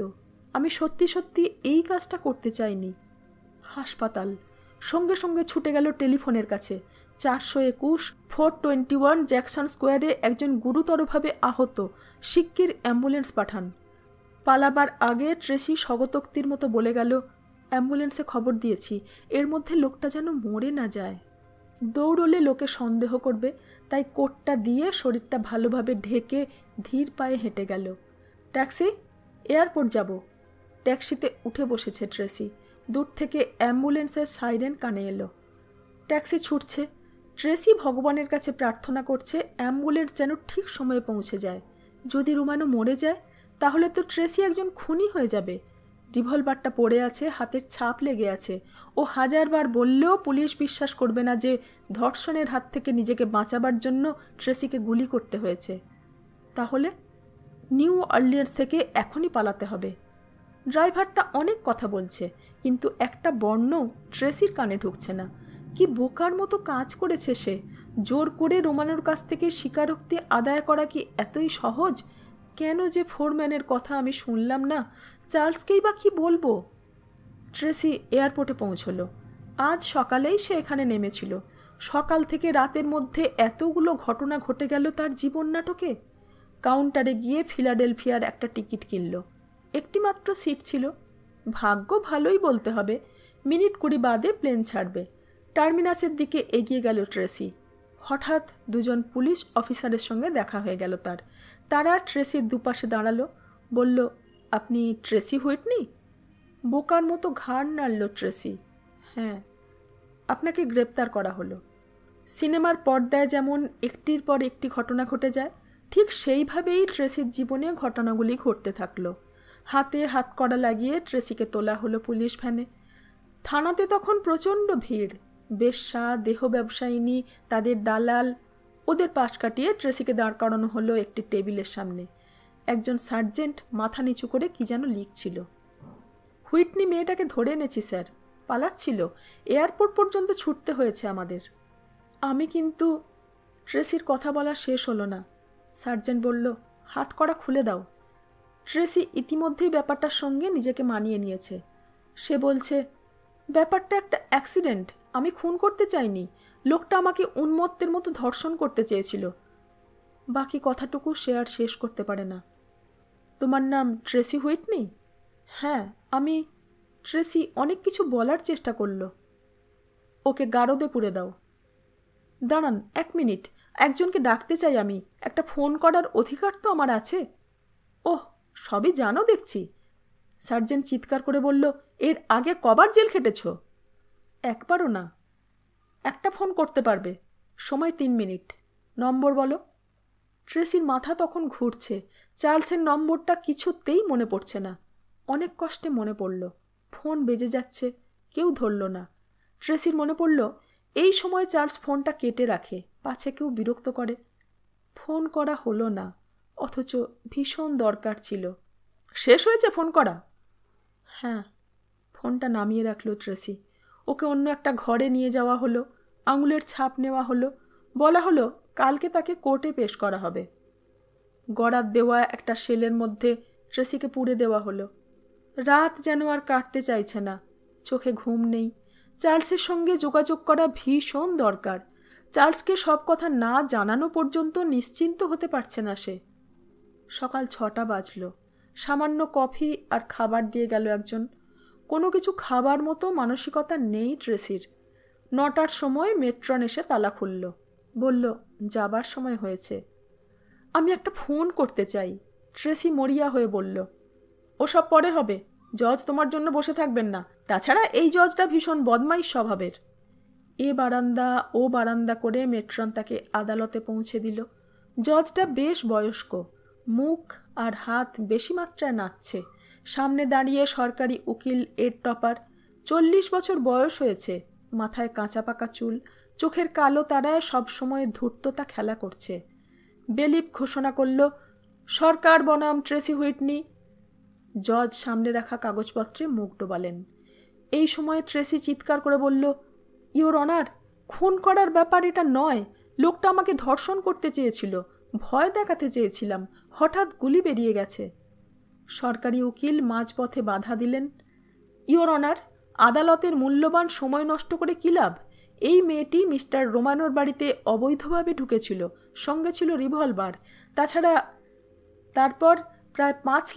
আমি সত্যি সত্যি এই কাজটা করতে চাইনি। হাসপাতাল। সঙ্গে সঙ্গে ছুটে গেল টেলিফোনের কাছে। 421 421 জ্যাকসন স্কোয়ারে একজন গুরুতরভাবে আহত, শিগগির অ্যাম্বুলেন্স পাঠান। পালাবার আগে ট্রেসি স্বগতোক্তির মতো বলে গেল, অ্যাম্বুলেন্সে খবর দিয়েছি, এর মধ্যে লোকটা যেন মরে না যায়। দৌড়লে লোকে সন্দেহ করবে, তাই কোটটা দিয়ে শরীরটা ভালোভাবে ঢেকে ধীর পায়ে হেঁটে গেল। ট্যাক্সি, এয়ারপোর্ট যাব। ট্যাক্সিতে উঠে বসেছে ট্রেসি। দূর থেকে অ্যাম্বুলেন্সের সাইরেন কানে এলো। ট্যাক্সি ছুটছে। ট্রেসি ভগবানের কাছে প্রার্থনা করছে অ্যাম্বুলেন্স যেন ঠিক সময়ে পৌঁছে যায়। যদি রোমানো মরে যায় তাহলে তো ট্রেসি একজন খুনি হয়ে যাবে। রিভলভারটা পড়ে আছে, হাতের ছাপ লেগে আছে। ও হাজারবার বললেও পুলিশ বিশ্বাস করবে না যে ধর্ষণের হাত থেকে নিজেকে বাঁচাবার জন্য ট্রেসিকে গুলি করতে হয়েছে। তাহলে নিউ অর্লিয়ান্স থেকে এখনই পালাতে হবে। ড্রাইভারটা অনেক কথা বলছে, কিন্তু একটা বর্ণ ট্রেসির কানে ঢুকছে না। কি বোকার মতো কাজ করেছে সে। জোর করে রোমানোর কাছ থেকে স্বীকারোক্তি আদায় করা কি এতই সহজ? কেন যে ফোরম্যানের কথা আমি শুনলাম না? চার্লসকেই বা কি বলবো? ট্রেসি এয়ারপোর্টে পৌঁছলো। আজ সকালেই সে এখানে নেমেছিল। সকাল থেকে রাতের মধ্যে এতগুলো ঘটনা ঘটে গেল তার জীবন নাটকে। কাউন্টারে গিয়ে ফিলাডেলফিয়ার একটা টিকিট কিনল। একটি মাত্র সিট ছিল। ভাগ্য ভালোই বলতে হবে, মিনিট 20 বাদে প্লেন ছাড়বে। টার্মিনাসের দিকে এগিয়ে গেল ট্রেসি। হঠাৎ দুজন পুলিশ অফিসারের সঙ্গে দেখা হয়ে গেল তার। তারা ট্রেসির দুপাশে দাঁড়ালো। বলল, আপনি ট্রেসি হুইটনি? বোকার মতো ঘাড় নাড়ল ট্রেসি। হ্যাঁ। আপনাকে গ্রেপ্তার করা হলো। সিনেমার পর্দায় যেমন একটির পর একটি ঘটনা ঘটে যায়, ঠিক সেইভাবেই ট্রেসির জীবনে ঘটনাগুলি ঘটতে থাকলো। হাতে হাত কড়া লাগিয়ে ট্রেসিকে তোলা হলো পুলিশ ভ্যানে। থানাতে তখন প্রচণ্ড ভিড়। বেশ্যা, দেহ ব্যবসায়িনী, তাদের দালাল, ওদের পাশ কাটিয়ে ট্রেসিকে দাঁড় করানো হলো একটি টেবিলের সামনে। একজন সার্জেন্ট মাথা নিচু করে কি যেন লিখছিল। হুইটনি মেয়েটাকে ধরে এনেছি স্যার, পালাচ্ছিল। এয়ারপোর্ট পর্যন্ত ছুটতে হয়েছে আমাদের। আমি কিন্তু... ট্রেসির কথা বলা শেষ হলো না। সার্জেন্ট বলল, হাত কড়া খুলে দাও। ট্রেসি ইতিমধ্যেই ব্যাপারটার সঙ্গে নিজেকে মানিয়ে নিয়েছে। সে বলছে, ব্যাপারটা একটা অ্যাক্সিডেন্ট, আমি খুন করতে চাইনি। লোকটা আমাকে উন্মত্তের মতো ধর্ষণ করতে চেয়েছিল। বাকি কথাটুকু সে আর শেষ করতে পারে না। তোমার নাম ট্রেসি হুইটনি? হ্যাঁ, আমি... ট্রেসি অনেক কিছু বলার চেষ্টা করল। ওকে গারদে পুরে দাও। দাঁড়ান 1 মিনিট, একজনকে ডাকতে চাই আমি। একটা ফোন করার অধিকার তো আমার আছে। ওহ, সবই জানো দেখছি। সার্জেন্ট চিৎকার করে বলল, এর আগে কবার জেল খেটেছ? একবারও না। একটা ফোন করতে পারবে, সময় 3 মিনিট। নম্বর বলো। ট্রেসির মাথা তখন ঘুরছে। চার্লসের নম্বরটা কিছুতেই মনে পড়ছে না। অনেক কষ্টে মনে পড়ল। ফোন বেজে যাচ্ছে, কেউ ধরল না। ট্রেসির মনে পড়ল, এই সময় চার্লস ফোনটা কেটে রাখে, পাছে কেউ বিরক্ত করে। ফোন করা হলো না, অথচ ভীষণ দরকার ছিল। শেষ হয়েছে ফোন করা? হ্যাঁ। ফোনটা নামিয়ে রাখল ট্রেসি। ওকে অন্য একটা ঘরে নিয়ে যাওয়া হলো। আঙুলের ছাপ নেওয়া হলো। বলা হলো কালকে তাকে কোর্টে পেশ করা হবে। গড়াত দেওয়া একটা সেলের মধ্যে ট্রেসিকে পুড়ে দেওয়া হলো। রাত যেন আর কাটতে চাইছে না। চোখে ঘুম নেই। চার্লসের সঙ্গে যোগাযোগ করা ভীষণ দরকার। চার্লসকে সব কথা না জানানো পর্যন্ত নিশ্চিন্ত হতে পারছে না সে। সকাল 6টা বাজল। সামান্য কফি আর খাবার দিয়ে গেল একজন। কোনো কিছু খাবার মতো মানসিকতা নেই ট্রেসির। 9টার সময় মেট্রন এসে তালা খুলল। বলল, যাবার সময় হয়েছে। আমি একটা ফোন করতে চাই। ট্রেসি মরিয়া হয়ে বলল, ওসব পরে হবে। জজ তোমার জন্য বসে থাকবেন না। তাছাড়া এই জজটা ভীষণ বদমাইশ স্বভাবের। এ বারান্দা ও বারান্দা করে মেট্রন তাকে আদালতে পৌঁছে দিল। জজটা বেশ বয়স্ক। মুখ আর হাত বেশি মাত্রায় নাচছে। সামনে দাঁড়িয়ে সরকারি উকিল এড টপার। 40 বছর বয়স হয়েছে। মাথায় কাঁচা পাকা চুল, চোখের কালো তারায় সবসময় ধূর্ততা খেলা করছে। বেলিফ ঘোষণা করল, সরকার বনাম ট্রেসি হুইটনি। জজ সামনে রাখা কাগজপত্রে মুখ ডোবালেন। এই সময় ট্রেসি চিৎকার করে বলল, ইওর অনার, খুন করার ব্যাপার এটা নয়। লোকটা আমাকে ধর্ষণ করতে চেয়েছিল। ভয় দেখাতে চেয়েছিলাম। হঠাৎ গুলি বেরিয়ে গেছে। সরকারি উকিল মাঝপথে বাধা দিলেন। ইওর অনার, আদালতের মূল্যবান সময় নষ্ট করে কী লাভ? এই মেয়েটি মিস্টার রোমানোর বাড়িতে অবৈধভাবে ঢুকেছিল। সঙ্গে ছিল রিভলভার। তাছাড়া তারপর প্রায় $5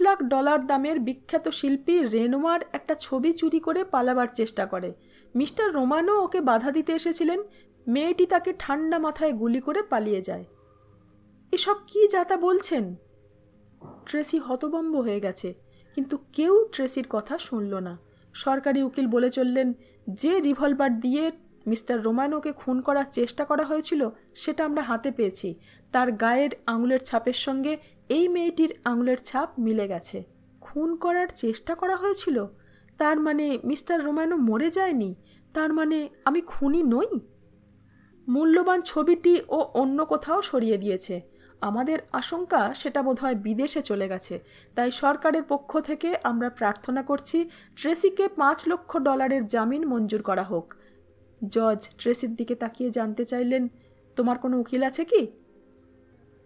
লাখ দামের বিখ্যাত শিল্পী রেনোয়ার একটা ছবি চুরি করে পালাবার চেষ্টা করে। মিস্টার রোমানো ওকে বাধা দিতে এসেছিলেন। মেয়েটি তাকে ঠান্ডা মাথায় গুলি করে পালিয়ে যায়। এসব কি যাতা বলছেন? ট্রেসি হতভম্ব হয়ে গেছে, কিন্তু কেউ ট্রেসির কথা শুনল না। সরকারি উকিল বলে চললেন, যে রিভলভার দিয়ে মিস্টার রোমানোকে খুন করার চেষ্টা করা হয়েছিল সেটা আমরা হাতে পেয়েছি। তার গায়ের আঙুলের ছাপের সঙ্গে এই মেয়েটির আঙুলের ছাপ মিলে গেছে। খুন করার চেষ্টা করা হয়েছিল? তার মানে মিস্টার রোমানো মরে যায়নি? তার মানে আমি খুনি নই? মূল্যবান ছবিটি ও অন্য কোথাও সরিয়ে দিয়েছে। আমাদের আশঙ্কা সেটা বোধহয় বিদেশে চলে গেছে। তাই সরকারের পক্ষ থেকে আমরা প্রার্থনা করছি ট্রেসিকে $5 লক্ষ জামিন মঞ্জুর করা হোক। জজ ট্রেসির দিকে তাকিয়ে জানতে চাইলেন, তোমার কোনো উকিল আছে কি?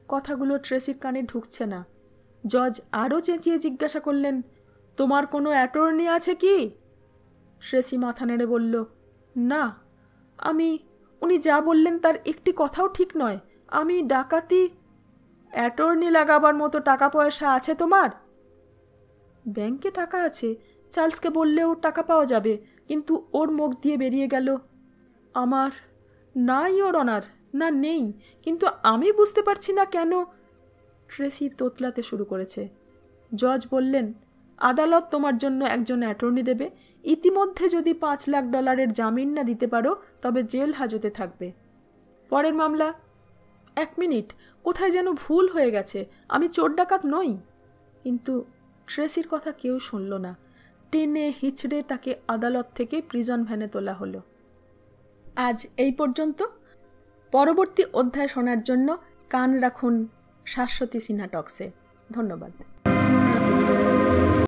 কথাগুলো ট্রেসির কানে ঢুকছে না। জজ আরও চেঁচিয়ে জিজ্ঞাসা করলেন, তোমার কোনো অ্যাটর্নি আছে কি? ট্রেসি মাথা নেড়ে বলল, না, উনি যা বললেন তার একটি কথাও ঠিক নয়। আমি ডাকাতি। অ্যাটর্নি লাগাবার মতো টাকা পয়সা আছে তোমার? ব্যাংকে টাকা আছে, চার্লসকে বললেও টাকা পাওয়া যাবে। কিন্তু ওর মুখ দিয়ে বেরিয়ে গেল, আমার নাই ওর অনার। না, নেই, কিন্তু আমি বুঝতে পারছি না কেন। ট্রেসি তোতলাতে শুরু করেছে। জজ বললেন, আদালত তোমার জন্য একজন অ্যাটর্নি দেবে। ইতিমধ্যে যদি $5 লাখ জামিন না দিতে পারো তবে জেল হাজতে থাকবে। পরের মামলা। 1 মিনিট, কোথায় যেন ভুল হয়ে গেছে। আমি চোর ডাকাত নই। কিন্তু ট্রেসির কথা কেউ শুনল না। টেনে হিচড়ে তাকে আদালত থেকে প্রিজন ভ্যানে তোলা হলো। আজ এই পর্যন্ত। পরবর্তী অধ্যায় শোনার জন্য কান রাখুন শাশ্বতী সিনহা টক্সে। ধন্যবাদ।